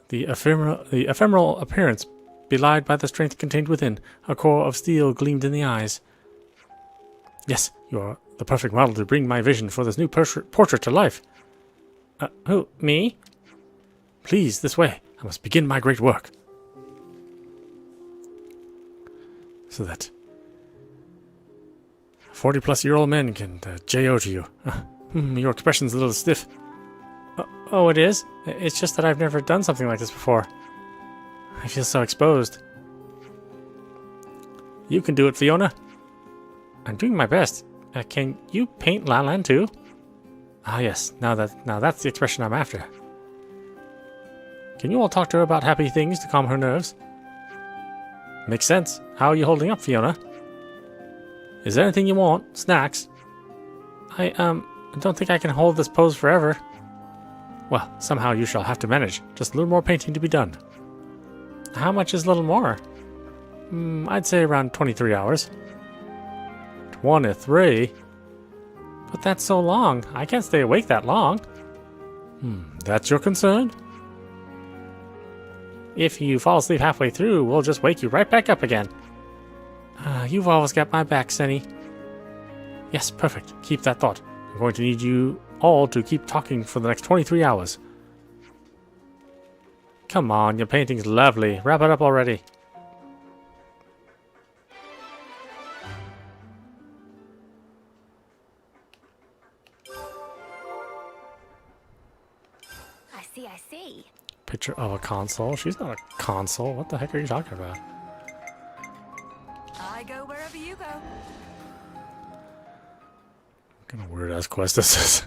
S1: The ephemeral appearance belied by the strength contained within. A core of steel gleamed in the eyes. Yes, you are the perfect model to bring my vision for this new portrait to life. Who? Me? Please, this way. I must begin my great work. So that 40-plus-year-old men can J.O. to you. Your expression's a little stiff. Oh, it is? It's just that I've never done something like this before. I feel so exposed. You can do it, Fiona. I'm doing my best. Can you paint La Land too? Ah, yes. Now that's the expression I'm after. Can you all talk to her about happy things to calm her nerves? Makes sense. How are you holding up, Fiona? Is there anything you want? Snacks? I don't think I can hold this pose forever. Well, somehow you shall have to manage. Just a little more painting to be done. How much is a little more? I'd say around 23 hours. 23? But that's so long. I can't stay awake that long. That's your concern? If you fall asleep halfway through, we'll just wake you right back up again. You've always got my back, Senny. Yes, perfect. Keep that thought. I'm going to need you all to keep talking for the next 23 hours. Come on, your painting's lovely. Wrap it up already.
S3: I see.
S1: Picture of a console? She's not a console. What the heck are you talking about?
S5: I go wherever you go.
S1: What kind of weird ass quest this is?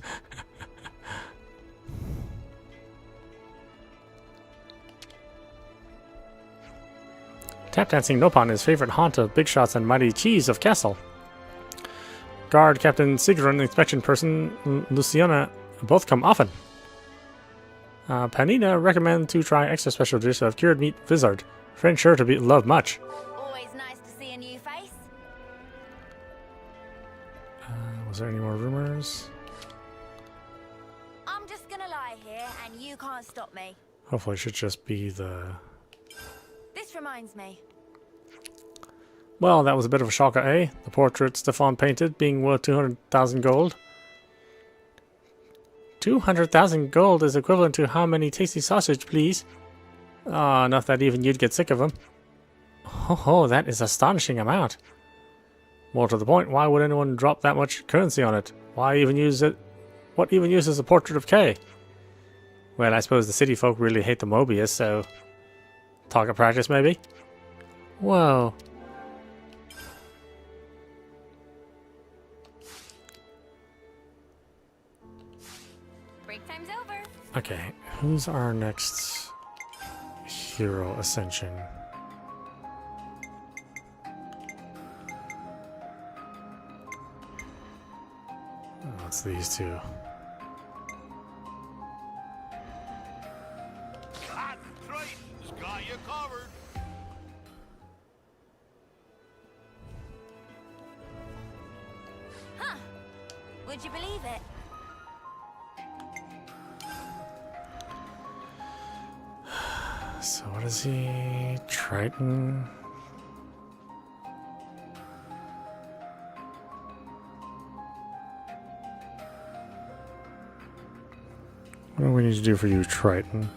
S1: Tap dancing Nopon is favorite haunt of big shots and mighty cheese of castle. Guard Captain Sigrun, inspection person Luciana both come often. Panina recommend to try extra special dish of cured meat vizard. Friend sure to be loved much.
S3: Always nice to see a new face.
S1: Was there any more rumors?
S3: I'm just gonna lie here and you can't stop me.
S1: Hopefully it should just be the...
S3: This reminds me.
S1: Well, that was a bit of a shocker, eh? The portrait Stefan painted being worth 200,000 gold. 200,000 gold is equivalent to how many tasty sausage, please? Ah, enough that even you'd get sick of them. Oh, that is astonishing amount. More to the point, why would anyone drop that much currency on it? Why even use it? What even uses a portrait of Kay? Well, I suppose the city folk really hate the Mobius, so... target practice, maybe? Whoa.
S3: Break time's over.
S1: Okay, who's our next hero ascension? Oh, it's these two.
S4: Concentration's got you covered.
S3: Huh. Would you believe it?
S1: So what is he? Triton? What do we need to do for you, Triton?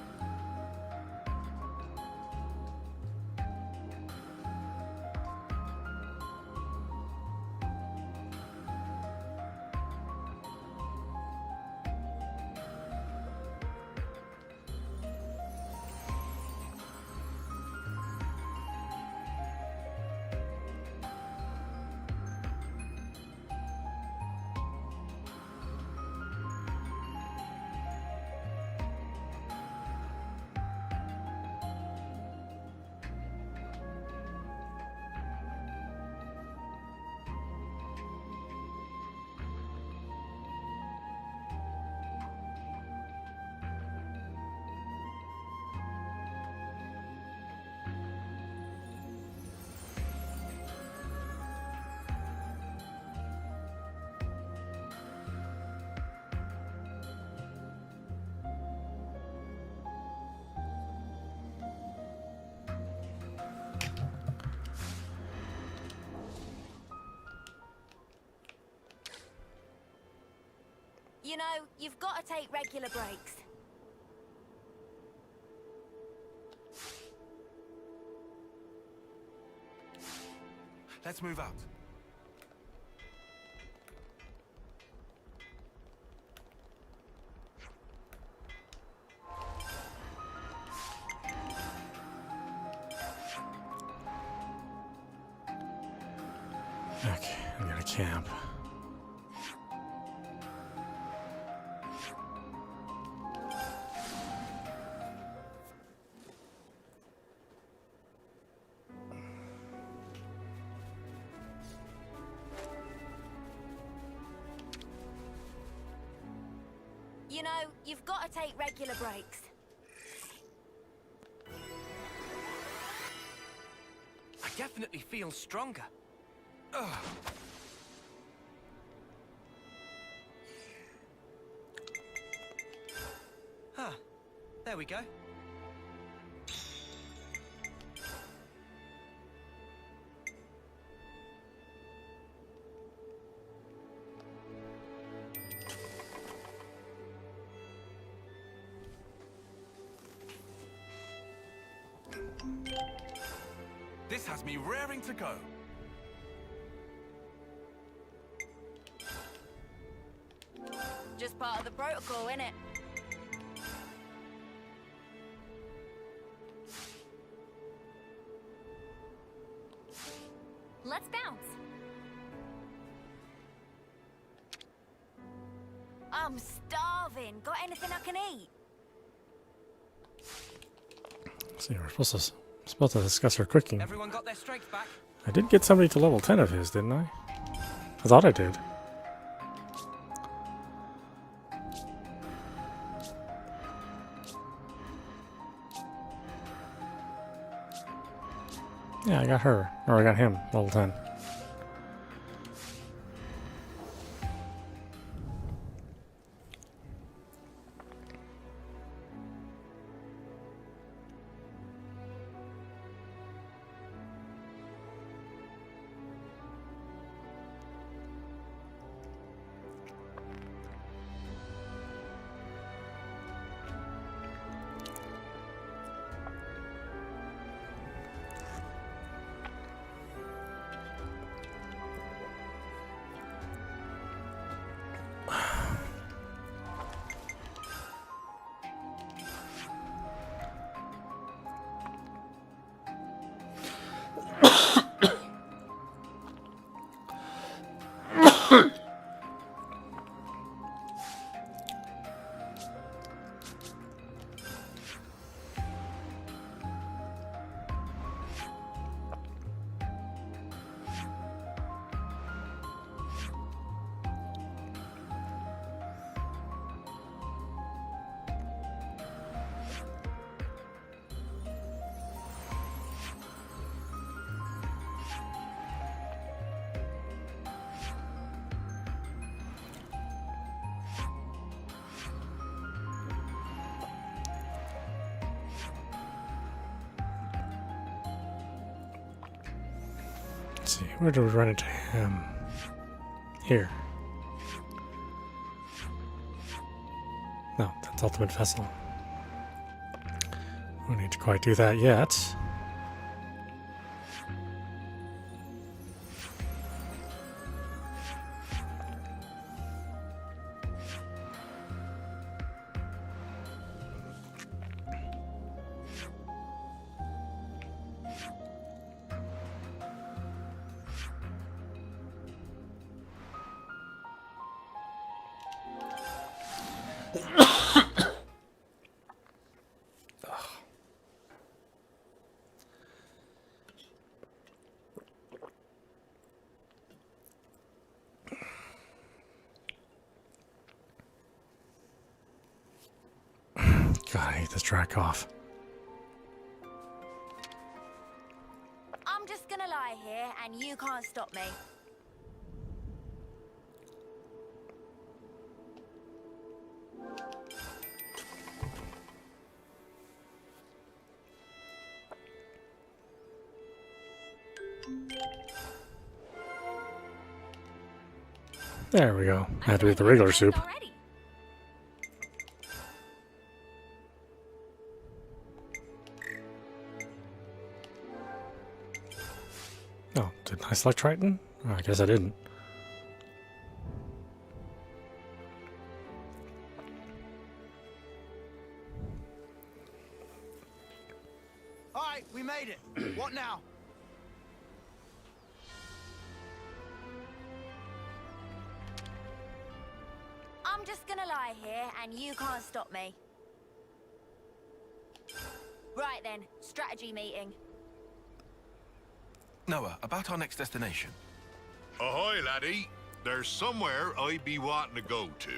S3: You know, you've got to take regular breaks.
S4: Let's move out.
S1: Okay, I'm gonna camp.
S3: You know, you've got to take regular breaks.
S4: I definitely feel stronger. Ugh. Huh. There we go. This has me raring to go.
S3: Just part of the protocol, innit? Let's bounce. I'm starving. Got anything I can eat?
S1: See, we're supposed to Supposed to discuss her cooking.
S4: Everyone got their strength back?
S1: I did get somebody to level 10 of his, didn't I? I thought I did. Yeah, I got her. Or I got him, level 10. Let's see, where do we run into him? Here. No, that's Ultimate Vessel. We don't need to quite do that yet. God, I hate this track off.
S3: I'm just gonna lie here and you can't stop me.
S1: There we go. I had to eat the regular soup.
S3: Already.
S1: Oh, didn't I select Triton? Oh, I guess I didn't.
S4: Alright, we made it. What now?
S3: I'm just gonna lie here and you can't stop me. Right then, strategy meeting.
S6: Noah, about our next destination.
S7: Ahoy, laddie. There's somewhere I'd be wanting to go to.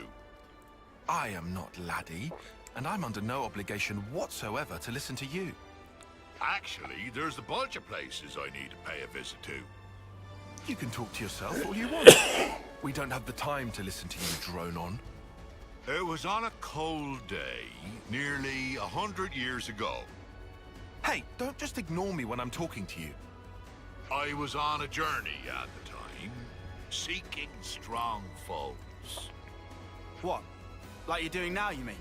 S6: I am not laddie, and I'm under no obligation whatsoever to listen to you.
S7: Actually, there's a bunch of places I need to pay a visit to.
S6: You can talk to yourself all you want. We don't have the time to listen to you drone on.
S7: It was on a cold day, nearly 100 years ago.
S6: Hey, don't just ignore me when I'm talking to you.
S7: I was on a journey at the time, seeking strong foes.
S4: What? Like you're doing now, you mean?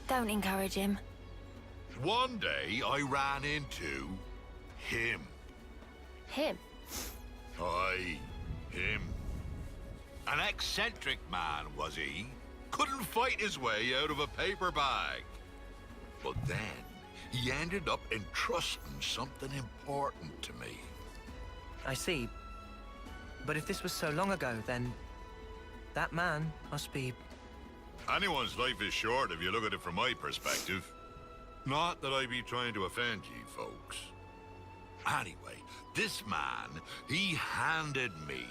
S5: Don't encourage him.
S7: One day, I ran into him.
S5: Him?
S7: Aye, him. An eccentric man, was he? Couldn't fight his way out of a paper bag. But then, he ended up entrusting something important to me.
S8: I see. But if this was so long ago, then that man must be...
S7: Anyone's life is short if you look at it from my perspective. Not that I be trying to offend ye, folks. Anyway, this man, he handed me,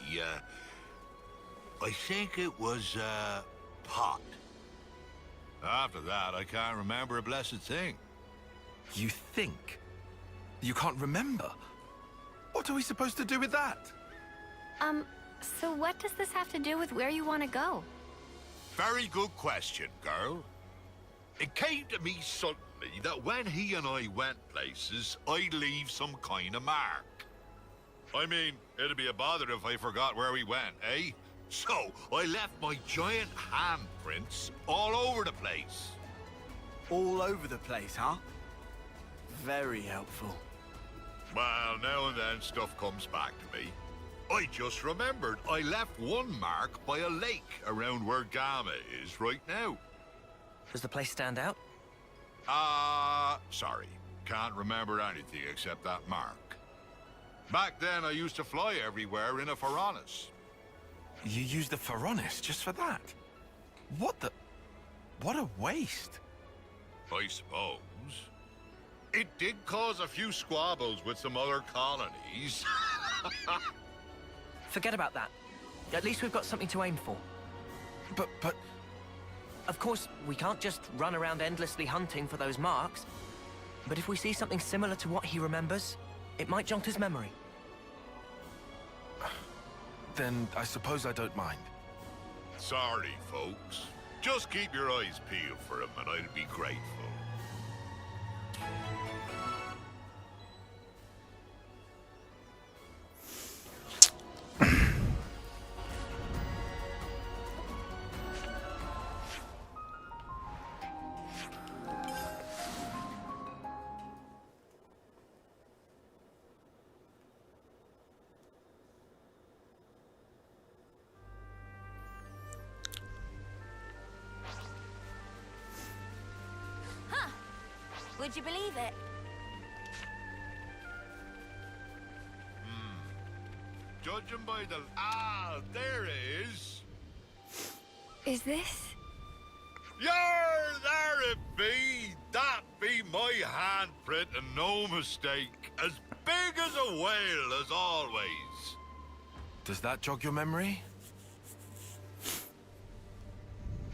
S7: I think it was a pot. After that, I can't remember a blessed thing.
S6: You think? You can't remember? What are we supposed to do with that?
S3: So what does this have to do with where you want to go?
S7: Very good question, girl. It came to me suddenly that when he and I went places, I'd leave some kind of mark. I mean, it'd be a bother if I forgot where we went, eh? So, I left my giant handprints all over the place.
S4: All over the place, huh? Very helpful.
S7: Well, now and then stuff comes back to me. I just remembered I left one mark by a lake around where Gamma is right now.
S8: Does the place stand out?
S7: Sorry. Can't remember anything except that mark. Back then, I used to fly everywhere in a Pharaonis.
S6: You used the Pharaonis just for that? What a waste.
S7: I suppose. It did cause a few squabbles with some other colonies.
S8: Forget about that. At least we've got something to aim for.
S6: But...
S8: Of course, we can't just run around endlessly hunting for those marks. But if we see something similar to what he remembers, it might jog his memory.
S6: Then I suppose I don't mind.
S7: Sorry, folks. Just keep your eyes peeled for him and I'd be grateful.
S3: Would you believe it?
S7: Judging by the... there it is.
S3: Is this?
S7: Yar, there it be. That be my handprint and no mistake. As big as a whale as always.
S6: Does that jog your memory?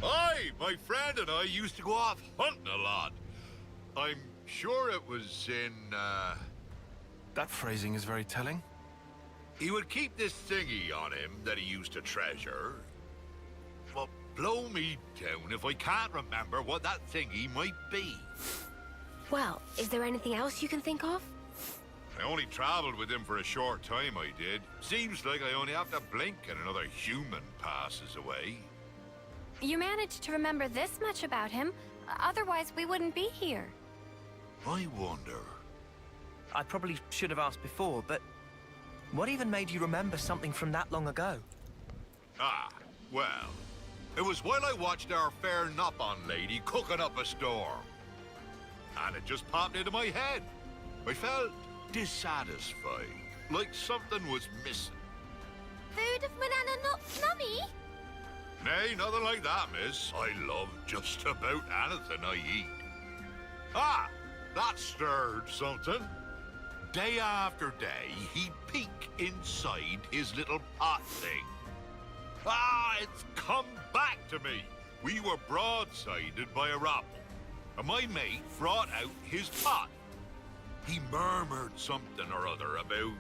S7: Aye, my friend and I used to go off hunting a lot. I'm sure it was in,
S6: That phrasing is very telling.
S7: He would keep this thingy on him that he used to treasure. Well, blow me down if I can't remember what that thingy might be.
S3: Well, is there anything else you can think of?
S7: I only traveled with him for a short time, I did. Seems like I only have to blink and another human passes away.
S3: You managed to remember this much about him, otherwise we wouldn't be here.
S7: I wonder...
S8: I probably should have asked before, but what even made you remember something from that long ago?
S7: Well, it was while I watched our fair Nopon lady cooking up a storm. And it just popped into my head. I felt dissatisfied, like something was missing.
S3: Food of banana nummy?
S7: Nay, nothing like that, miss. I love just about anything I eat. That stirred something. Day after day, he'd peek inside his little pot thing. It's come back to me. We were broadsided by a robber, and my mate brought out his pot. He murmured something or other about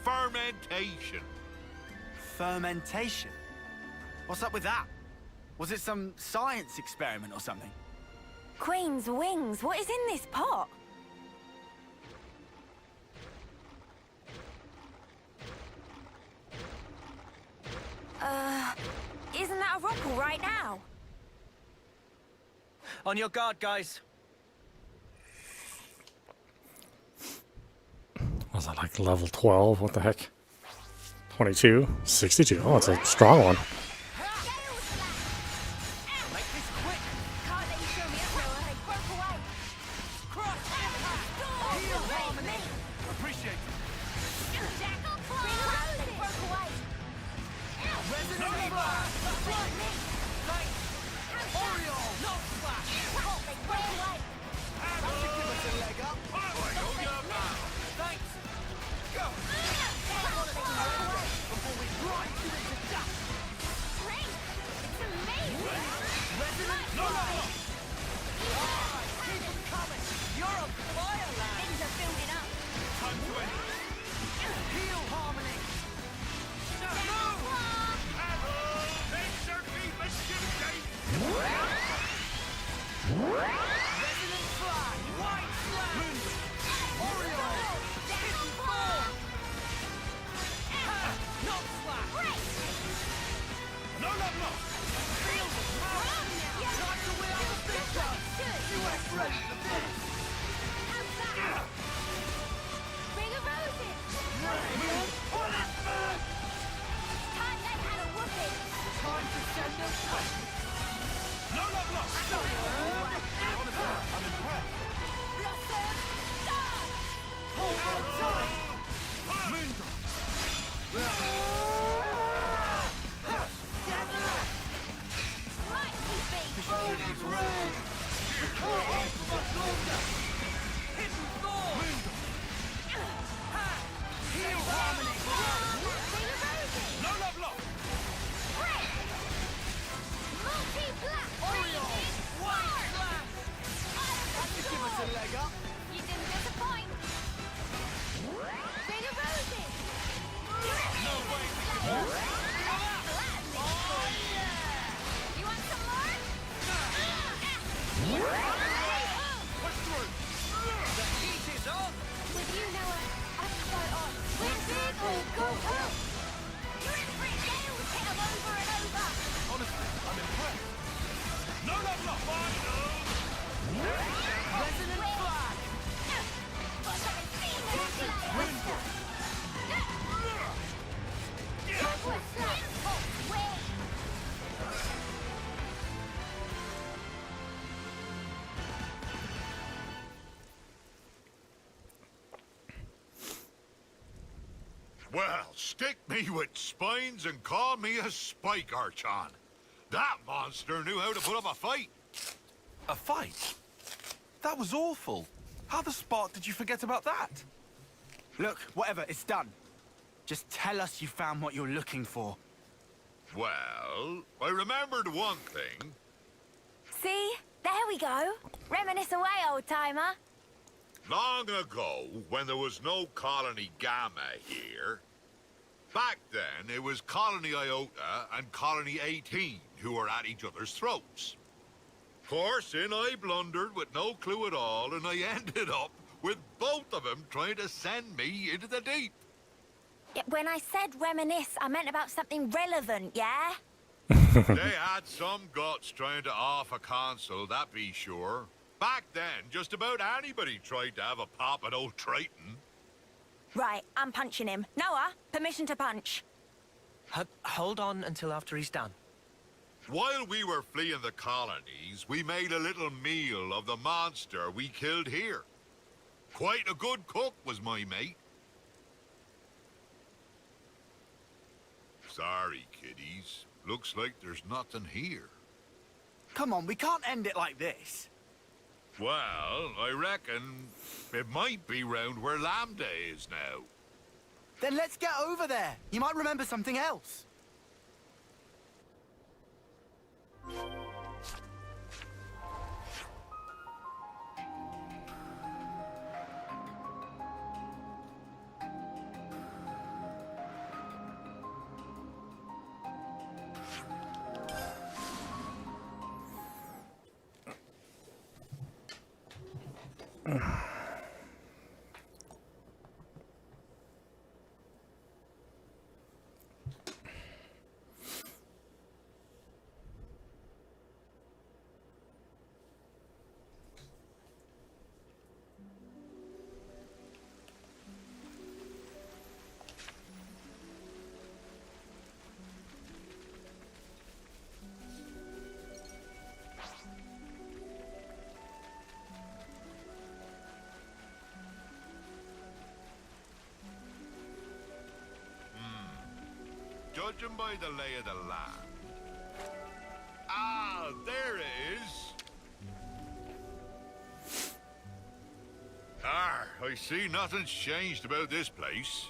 S7: fermentation.
S4: Fermentation? What's up with that? Was it some science experiment or something?
S5: Queen's wings, what is in this pot? Isn't that a rockel right now?
S8: On your guard, guys.
S1: Was that like level 12? What the heck? 22? 62? Oh, it's a strong one.
S4: Make this quick!
S3: Can't let you show me a throw, they broke away.
S4: Crush! Heal harmony! Appreciate it!
S3: Jackal claw! They broke away.
S4: Resident Evil! Thanks! Oriole! No splash!
S3: Oh, they broke away.
S4: That should give us a leg up! Thanks!
S3: You know what? I can go on. Win big or go home. You're in for it. They always hit 'em over and over.
S6: Honestly, I'm impressed.
S4: No level up, Resonant flag.
S3: Got something seen there. What's that? Wait.
S7: Well, stick me with spines and call me a spike archon. That monster knew how to put up a fight.
S6: A fight? That was awful. How the spark did you forget about that?
S4: Look, whatever, it's done. Just tell us you found what you're looking for.
S7: Well, I remembered one thing.
S3: See? There we go. Reminisce away, old-timer.
S7: Long ago, when there was no Colony Gamma here, back then it was Colony Iota and Colony 18 who were at each other's throats. Of course, in I blundered with no clue at all, and I ended up with both of them trying to send me into the deep.
S3: Yeah, when I said reminisce, I meant about something relevant, yeah?
S7: They had some guts trying to off a console, that be sure. Back then, just about anybody tried to have a pop at old Triton.
S3: Right, I'm punching him. Noah, permission to punch.
S8: Hold on until after he's done.
S7: While we were fleeing the colonies, we made a little meal of the monster we killed here. Quite a good cook was my mate. Sorry, kiddies. Looks like there's nothing here.
S4: Come on, we can't end it like this.
S7: Well, I reckon it might be round where Lambda is now.
S4: Then let's get over there. You might remember something else.
S7: Judging by the lay of the land. Ah, there it is. I see nothing's changed about this place.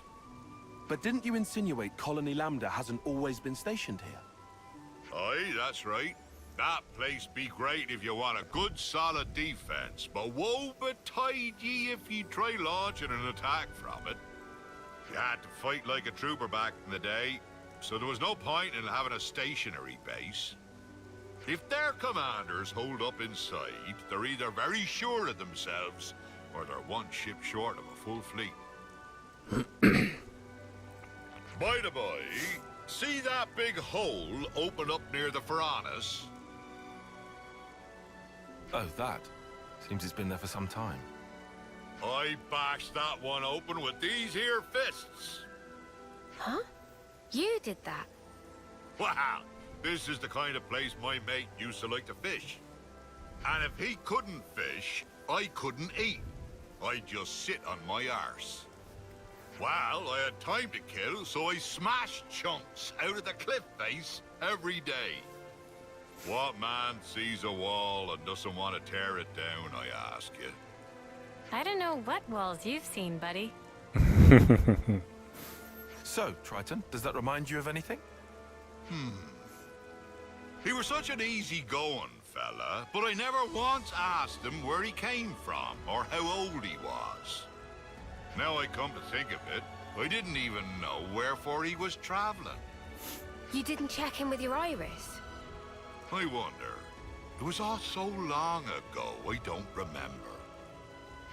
S6: But didn't you insinuate Colony Lambda hasn't always been stationed here?
S7: Aye, that's right. That place be great if you want a good solid defense, but woe betide ye if you try launching an attack from it. You had to fight like a trooper back in the day, so there was no point in having a stationary base. If their commanders hold up inside, they're either very sure of themselves, or they're one ship short of a full fleet. By the by, see that big hole open up near the Piranhas?
S6: Oh, that. Seems it's been there for some time.
S7: I bashed that one open with these here fists.
S3: Huh? You did that?
S7: Wow, this is the kind of place my mate used to like to fish. And if he couldn't fish, I couldn't eat. I'd just sit on my arse. Well, I had time to kill, so I smashed chunks out of the cliff face every day. What man sees a wall and doesn't want to tear it down, I ask you?
S5: I don't know what walls you've seen, buddy.
S6: So, Triton, does that remind you of anything?
S7: He was such an easy-going fella, but I never once asked him where he came from or how old he was. Now I come to think of it, I didn't even know wherefore he was traveling.
S3: You didn't check in with your iris?
S7: I wonder. It was all so long ago, I don't remember.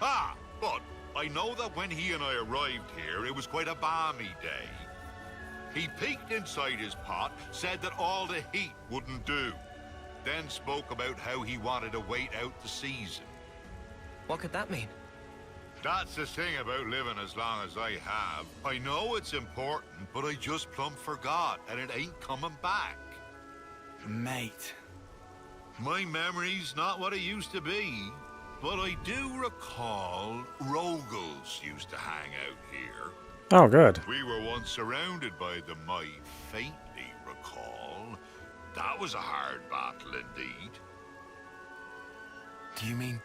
S7: Ah, but I know that when he and I arrived here, it was quite a balmy day. He peeked inside his pot, said that all the heat wouldn't do, then spoke about how he wanted to wait out the season.
S8: What could that mean?
S7: That's the thing about living as long as I have. I know it's important, but I just plumb forgot, and it ain't coming back.
S4: Mate.
S7: My memory's not what it used to be, but I do recall Rogals used to hang out here.
S1: Oh, good.
S7: We were once surrounded by them, I faintly recall. That was a hard battle indeed.
S6: Do you mean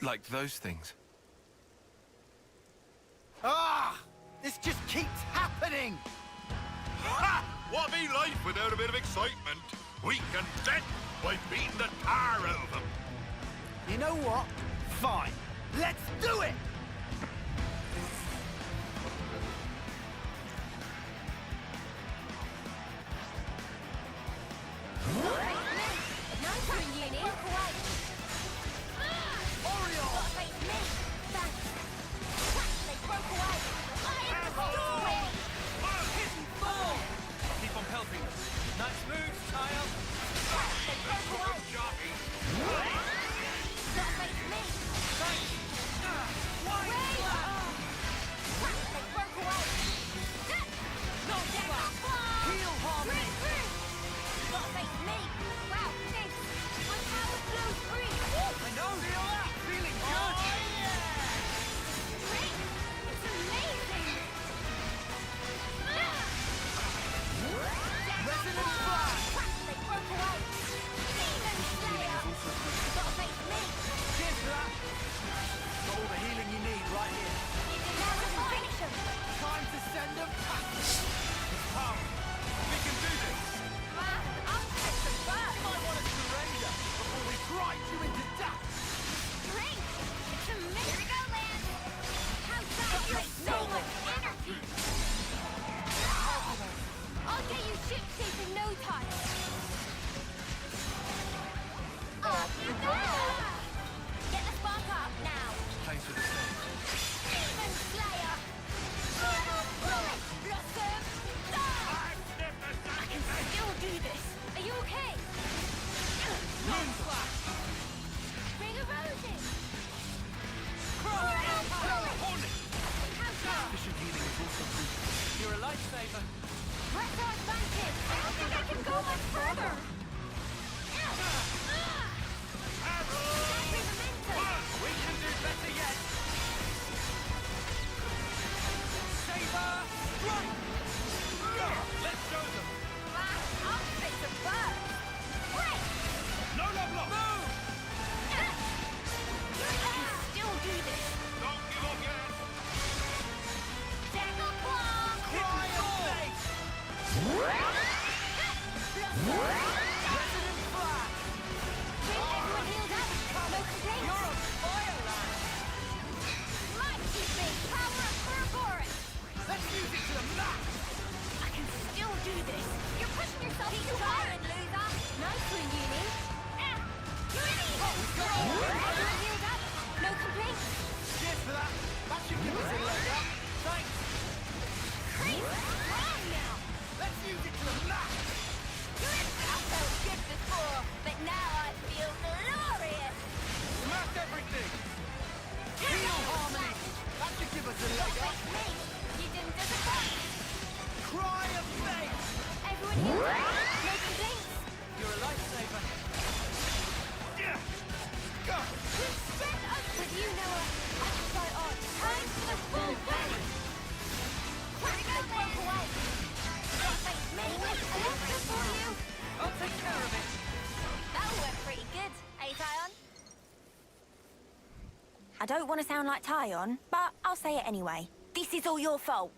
S6: like those things?
S4: Ah! This just keeps happening!
S7: Ha! What be life without a bit of excitement? We content by beating the tar out of them.
S4: You know what? Fine. Let's do it!
S8: Keep on pelting them. Nice move, Tile.
S4: I know! Feel that! Feeling good! Resonant flash! Cheers for that! Got all the healing you need right here. Time to send them packing! Power! We can do this! You might want to surrender before we grind you into dust!
S3: I'll get you ship shape in no time. Up you go! Get the spark up now.
S6: Thanks for the save.
S3: Demon Slayer! Blossom! Die! I can still do this. Are you okay?
S4: Moon flash!
S3: Ring of Roses!
S4: Hold it!
S3: How's that?
S6: Efficient healing is also good.
S8: You're a lifesaver.
S3: Press our advantage! I don't think I can go much further!
S4: We can do better yet! Saber! Strike! Let's show them!
S3: I'll fix a bird! Wait!
S4: No love lost! Move!
S3: I can still do this!
S7: Don't give up yet.
S3: Deckle claw!
S4: Cry of faith! Resonant flash!
S3: Everyone healed up! No complaints!
S4: You're on fire, lad!
S3: Mighty big power of Ouroboros!
S4: Let's use it to the max!
S3: I can still do this! You're pushing yourself too hard, loser! Nice one, Uni! Everyone healed up! No complaints!
S4: Cheers for that! That should give us a leg up! Thanks!
S3: Crazy strong now!
S4: Let's use it to the max!
S3: I felt good before, but now I feel glorious!
S4: Smash everything! Heal harmony! That should give us a leg up!
S3: Me, you didn't disappoint!
S4: Cry of faith!
S3: Everyone healed up! No complaints!
S8: You're a lifesaver.
S4: Yeah! Go!
S3: Set up with you, Noah! So on, time for the full body! Crack the broke away! Face me, I left this for you!
S8: I'll take care of it.
S3: That'll work pretty good, eh, Zion?
S5: I don't want to sound like Tyon, but I'll say it anyway. This is all your fault.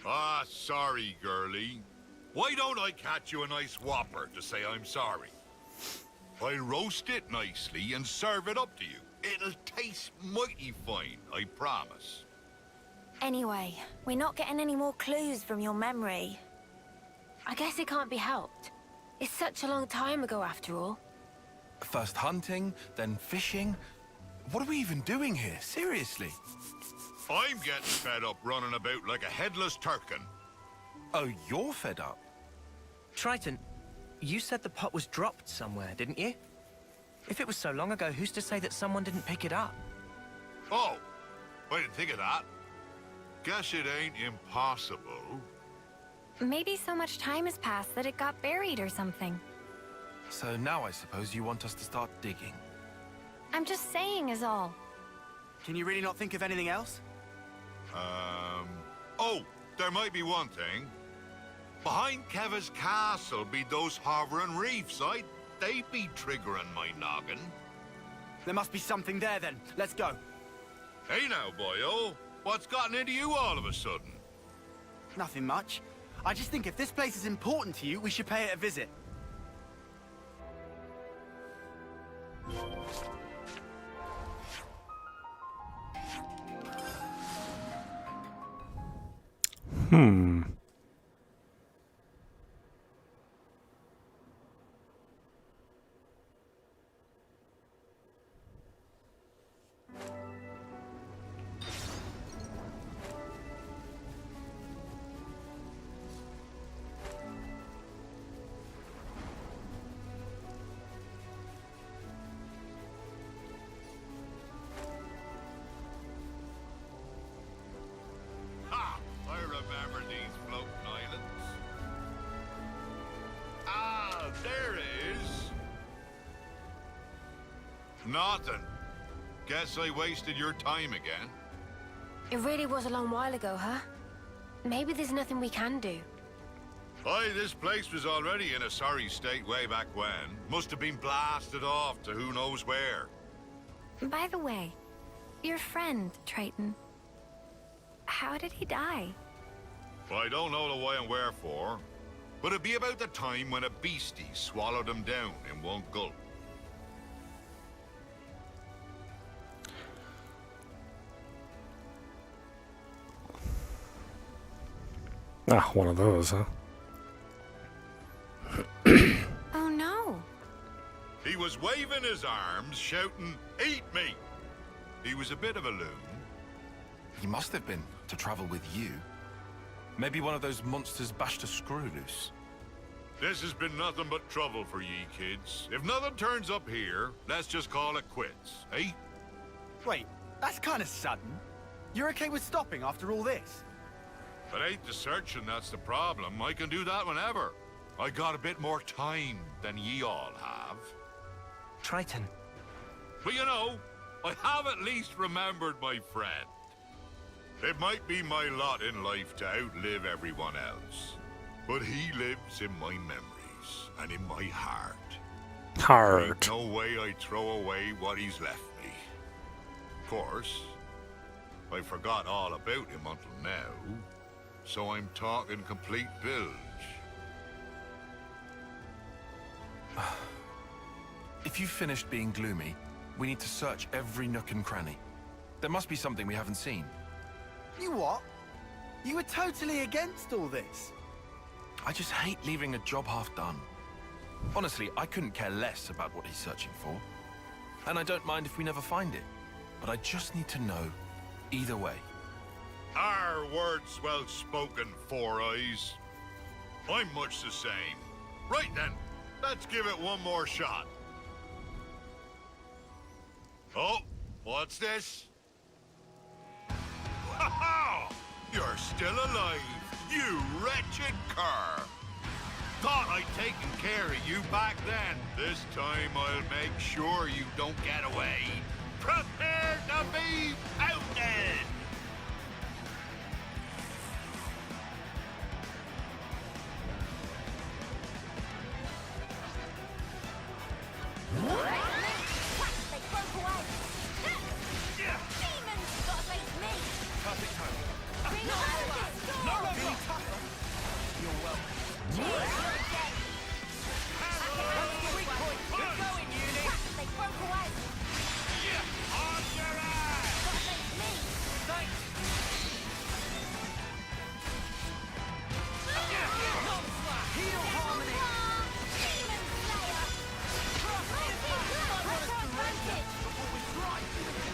S7: Ah, sorry, girlie. Why don't I catch you a nice whopper to say I'm sorry? I'll roast it nicely and serve it up to you. It'll taste mighty fine, I promise.
S5: Anyway, we're not getting any more clues from your memory. I guess it can't be helped. It's such a long time ago after all.
S6: First hunting, then fishing. What are we even doing here? Seriously?
S7: I'm getting fed up running about like a headless turkin.
S6: Oh, you're fed up?
S8: Triton, you said the pot was dropped somewhere, didn't you? If it was so long ago, who's to say that someone didn't pick it up?
S7: Oh, I didn't think of that. Guess it ain't impossible.
S5: Maybe so much time has passed that it got buried or something.
S6: So now I suppose you want us to start digging.
S5: I'm just saying is all.
S4: Can you really not think of anything else?
S7: Oh, there might be one thing. Behind Keves Castle be those hovering reefs. They'd be triggering my noggin.
S4: There must be something there then. Let's go.
S7: Hey now, boyo. What's gotten into you all of a sudden?
S4: Nothing much. I just think if this place is important to you, we should pay it a visit.
S7: Ha! I remember these floating islands. Ah, there it is. Nothing. Guess I wasted your time again.
S5: It really was a long while ago, huh? Maybe there's nothing we can do.
S7: Aye, this place was already in a sorry state way back when. Must have been blasted off to who knows where.
S5: By the way, your friend, Triton, how did he die?
S7: I don't know the why and wherefore, but it'd be about the time when a beastie swallowed him down in one gulp.
S1: Ah, one of those, huh?
S5: Oh no.
S7: He was waving his arms, shouting, "Eat me!" He was a bit of a loon.
S6: He must have been, to travel with you. Maybe one of those monsters bashed a screw loose.
S7: This has been nothing but trouble for ye kids. If nothing turns up here, let's just call it quits, eh?
S4: Wait, that's kind of sudden. You're okay with stopping after all this?
S7: It ain't the searching that's the problem. I can do that whenever. I got a bit more time than ye all have.
S8: Triton,
S7: But you know, I have at least remembered my friend. It might be my lot in life to outlive everyone else, but he lives in my memories and in my heart.
S1: Heart.
S7: Ain't no way I'd throw away what he's left me. Of course, I forgot all about him until now, so I'm talking complete bilge.
S6: If you've finished being gloomy, we need to search every nook and cranny. There must be something we haven't seen.
S4: You what? You were totally against all this.
S6: I just hate leaving a job half done. Honestly, I couldn't care less about what he's searching for. And I don't mind if we never find it. But I just need to know either way.
S7: Our words well spoken, Four Eyes. I'm much the same. Right then, let's give it one more shot. Oh, what's this? Ha ha! You're still alive, you wretched cur! Thought I'd taken care of you back then. This time I'll make sure you don't get away. Prepare to be outed!
S3: They broke away. Demons! Gotta face me.
S6: Perfect timing.
S3: Bring it on.
S4: No, really tough. You're welcome.
S3: You're going, Uni. They broke away.
S7: On your ass!
S3: Gotta face me.
S8: thanks.
S4: Heal harmony.
S3: Demon Slayer. Let's go advantage.
S4: Before we try.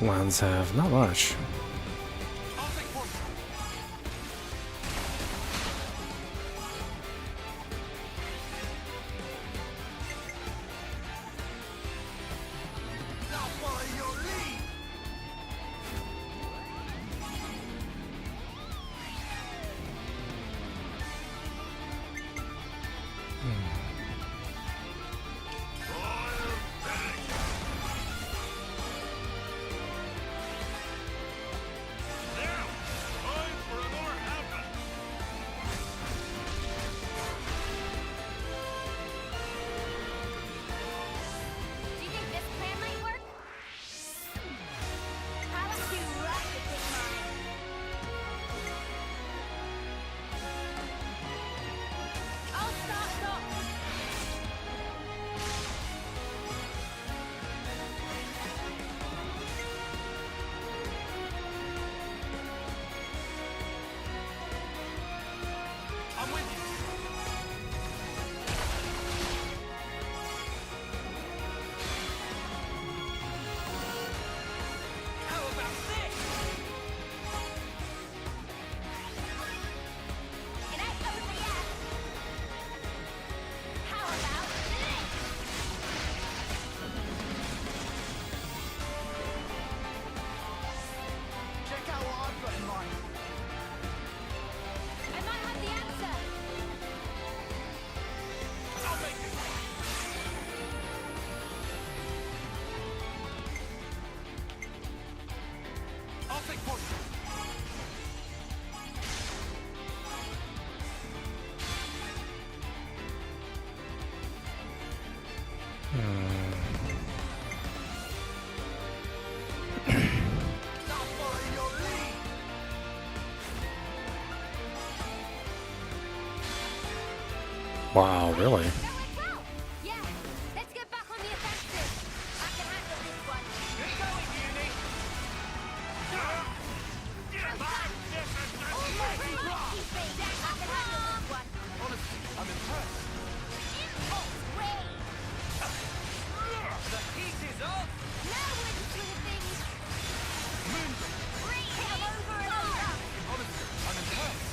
S1: lands have? Not much.
S4: I'll take point. I'll follow your lead.
S7: Now, time for another outlet.
S3: Do you think this plan might work? How about you rush to take mine? I'll start it off.
S4: I'm with you. How about this?
S3: It ain't over yet. How about this?
S4: Check out what I've got in mind.
S3: I might have the answer.
S4: I'll make it. I'll take point. I'll follow your lead.
S1: Wow, really?
S3: Going well. Yeah, let's get back on the offensive. I can handle this one.
S4: Get going, Uni.
S3: All my mighty things. I can handle this one.
S4: Honestly, I'm impressed.
S3: Impulse wave.
S4: The heat is off.
S3: Now we're just doing things.
S4: Moonbeam.
S3: Hit 'em over and over.
S4: Honestly, I'm impressed.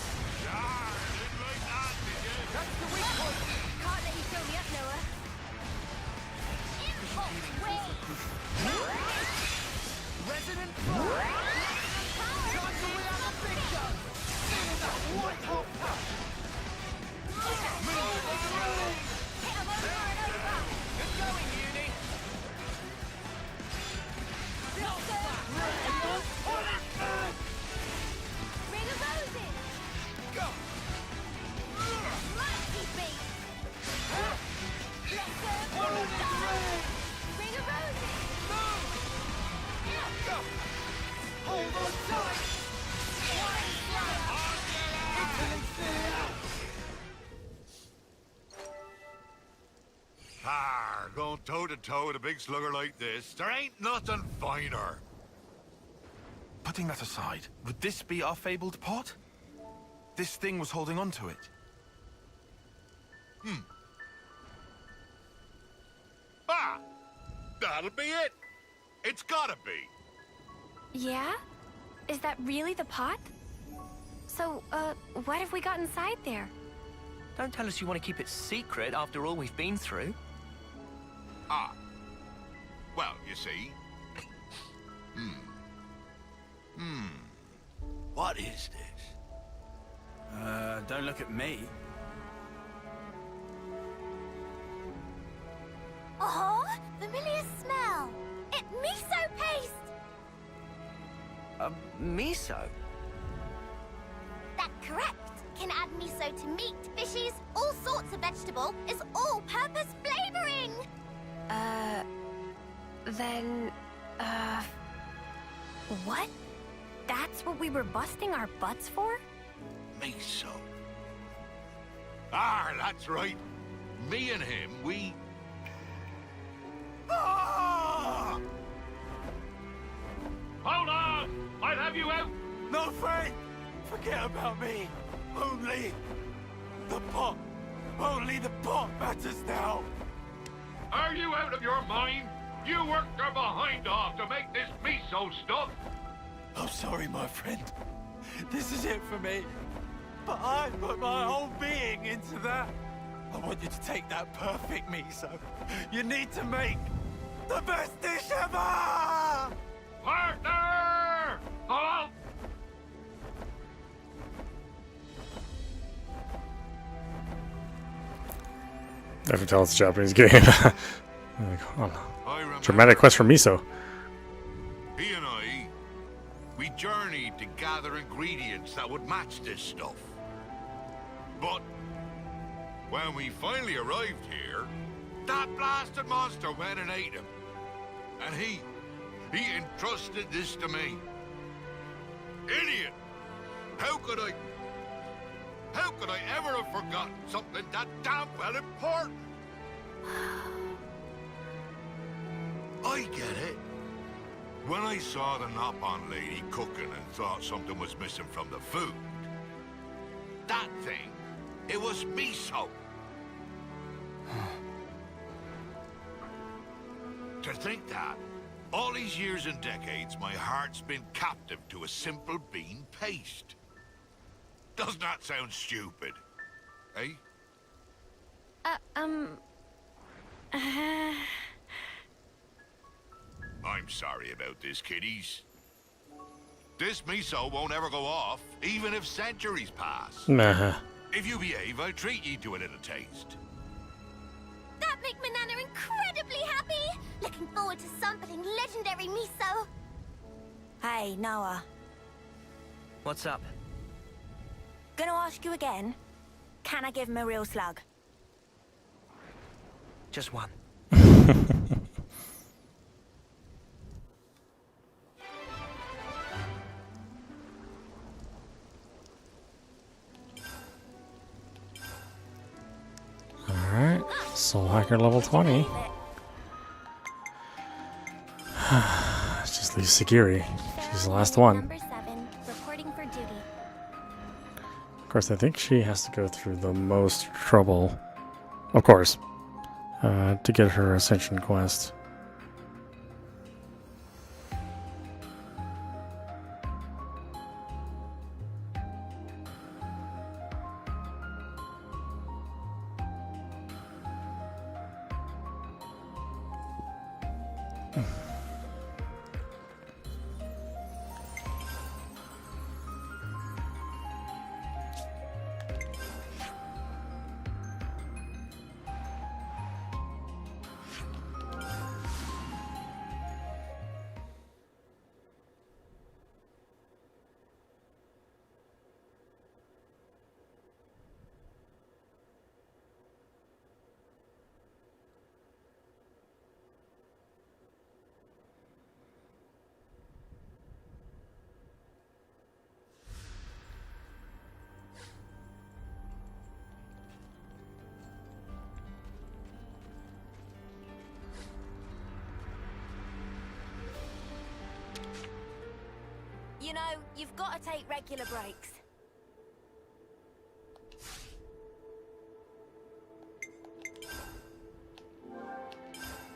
S7: Didn't like that, did you?
S4: That's the weak point.
S3: Can't let you fill me up, Noah. Impulse wave.
S4: Resonant flow. Time to wheel out the big gun. Feeling that white hot touch.
S3: Hit 'em over and over.
S4: Get going, Uni.
S3: Ring of roses.
S4: Go.
S3: Mighty beat. Ring of roses.
S4: Go. Hold on tight. Italy City.
S7: Going toe to toe with a big slugger like this, there ain't nothing finer.
S6: Putting that aside, would this be our fabled pot? This thing was holding on to it.
S7: Ah! That'll be it! It's gotta be!
S5: Yeah? Is that really the pot? So, what have we got inside there?
S8: Don't tell us you want to keep it secret after all we've been through.
S7: Ah. Well, you see. What is this?
S4: Don't look at me.
S3: Oh, familiar smell. It's miso paste.
S8: Miso?
S3: That's correct. Can add miso to meat, fishes, all sorts of vegetable. It's all-purpose flavoring.
S5: Then, what? That's what we were busting our butts for?
S7: Miso. Ah, that's right. Me and him, we... Ah!
S9: Hold on! I'll have you out!
S4: No, Frank! Forget about me. Only the pot. Only the pot matters now.
S9: Are you out of your mind? You worked your behind off to make this miso stuff.
S10: I'm sorry, my friend. This is it for me. But I put my whole being into that. I want you to take that perfect miso. You need to make the best dish ever!
S9: Partner! Hello?
S1: I can tell it's a Japanese game. Like, oh, no.
S7: I remember
S1: Dramatic quest for miso.
S7: he and I, we journeyed to gather ingredients that would match this stuff. But when we finally arrived here, that blasted monster went and ate him. And he entrusted this to me. Idiot! How could I ever have forgotten something that damn well important? I get it. When I saw the Nopon lady cooking and thought something was missing from the food, that thing, it was miso. To think that, all these years and decades, my heart's been captive to a simple bean paste. Doesn't that sound stupid? Eh? I'm sorry about this, kiddies. This miso won't ever go off, even if centuries pass.
S1: Nah.
S7: If you behave, I'll treat you to a little taste.
S3: That make my Nana incredibly happy! Looking forward to sampling legendary miso.
S5: Hey, Noah.
S8: What's up?
S5: Gonna ask you again. Can I give him a real slug?
S8: Just one.
S1: Alright. Soul Hacker level 20. Just leave Sagiri. She's the last one.
S3: Number 7, reporting for duty.
S1: Of course, I think she has to go through the most trouble, of course, to get her Ascension quest.
S5: You know, you've got to take regular breaks.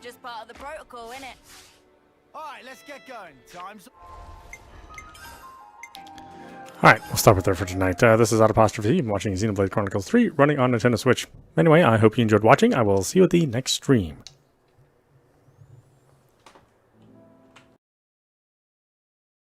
S5: Just part of the protocol, innit?
S10: Alright, let's get going. Time's...
S1: Alright, we'll stop it there for tonight. This is audap. You've been watching Xenoblade Chronicles 3 running on Nintendo Switch. Anyway, I hope you enjoyed watching. I will see you at the next stream.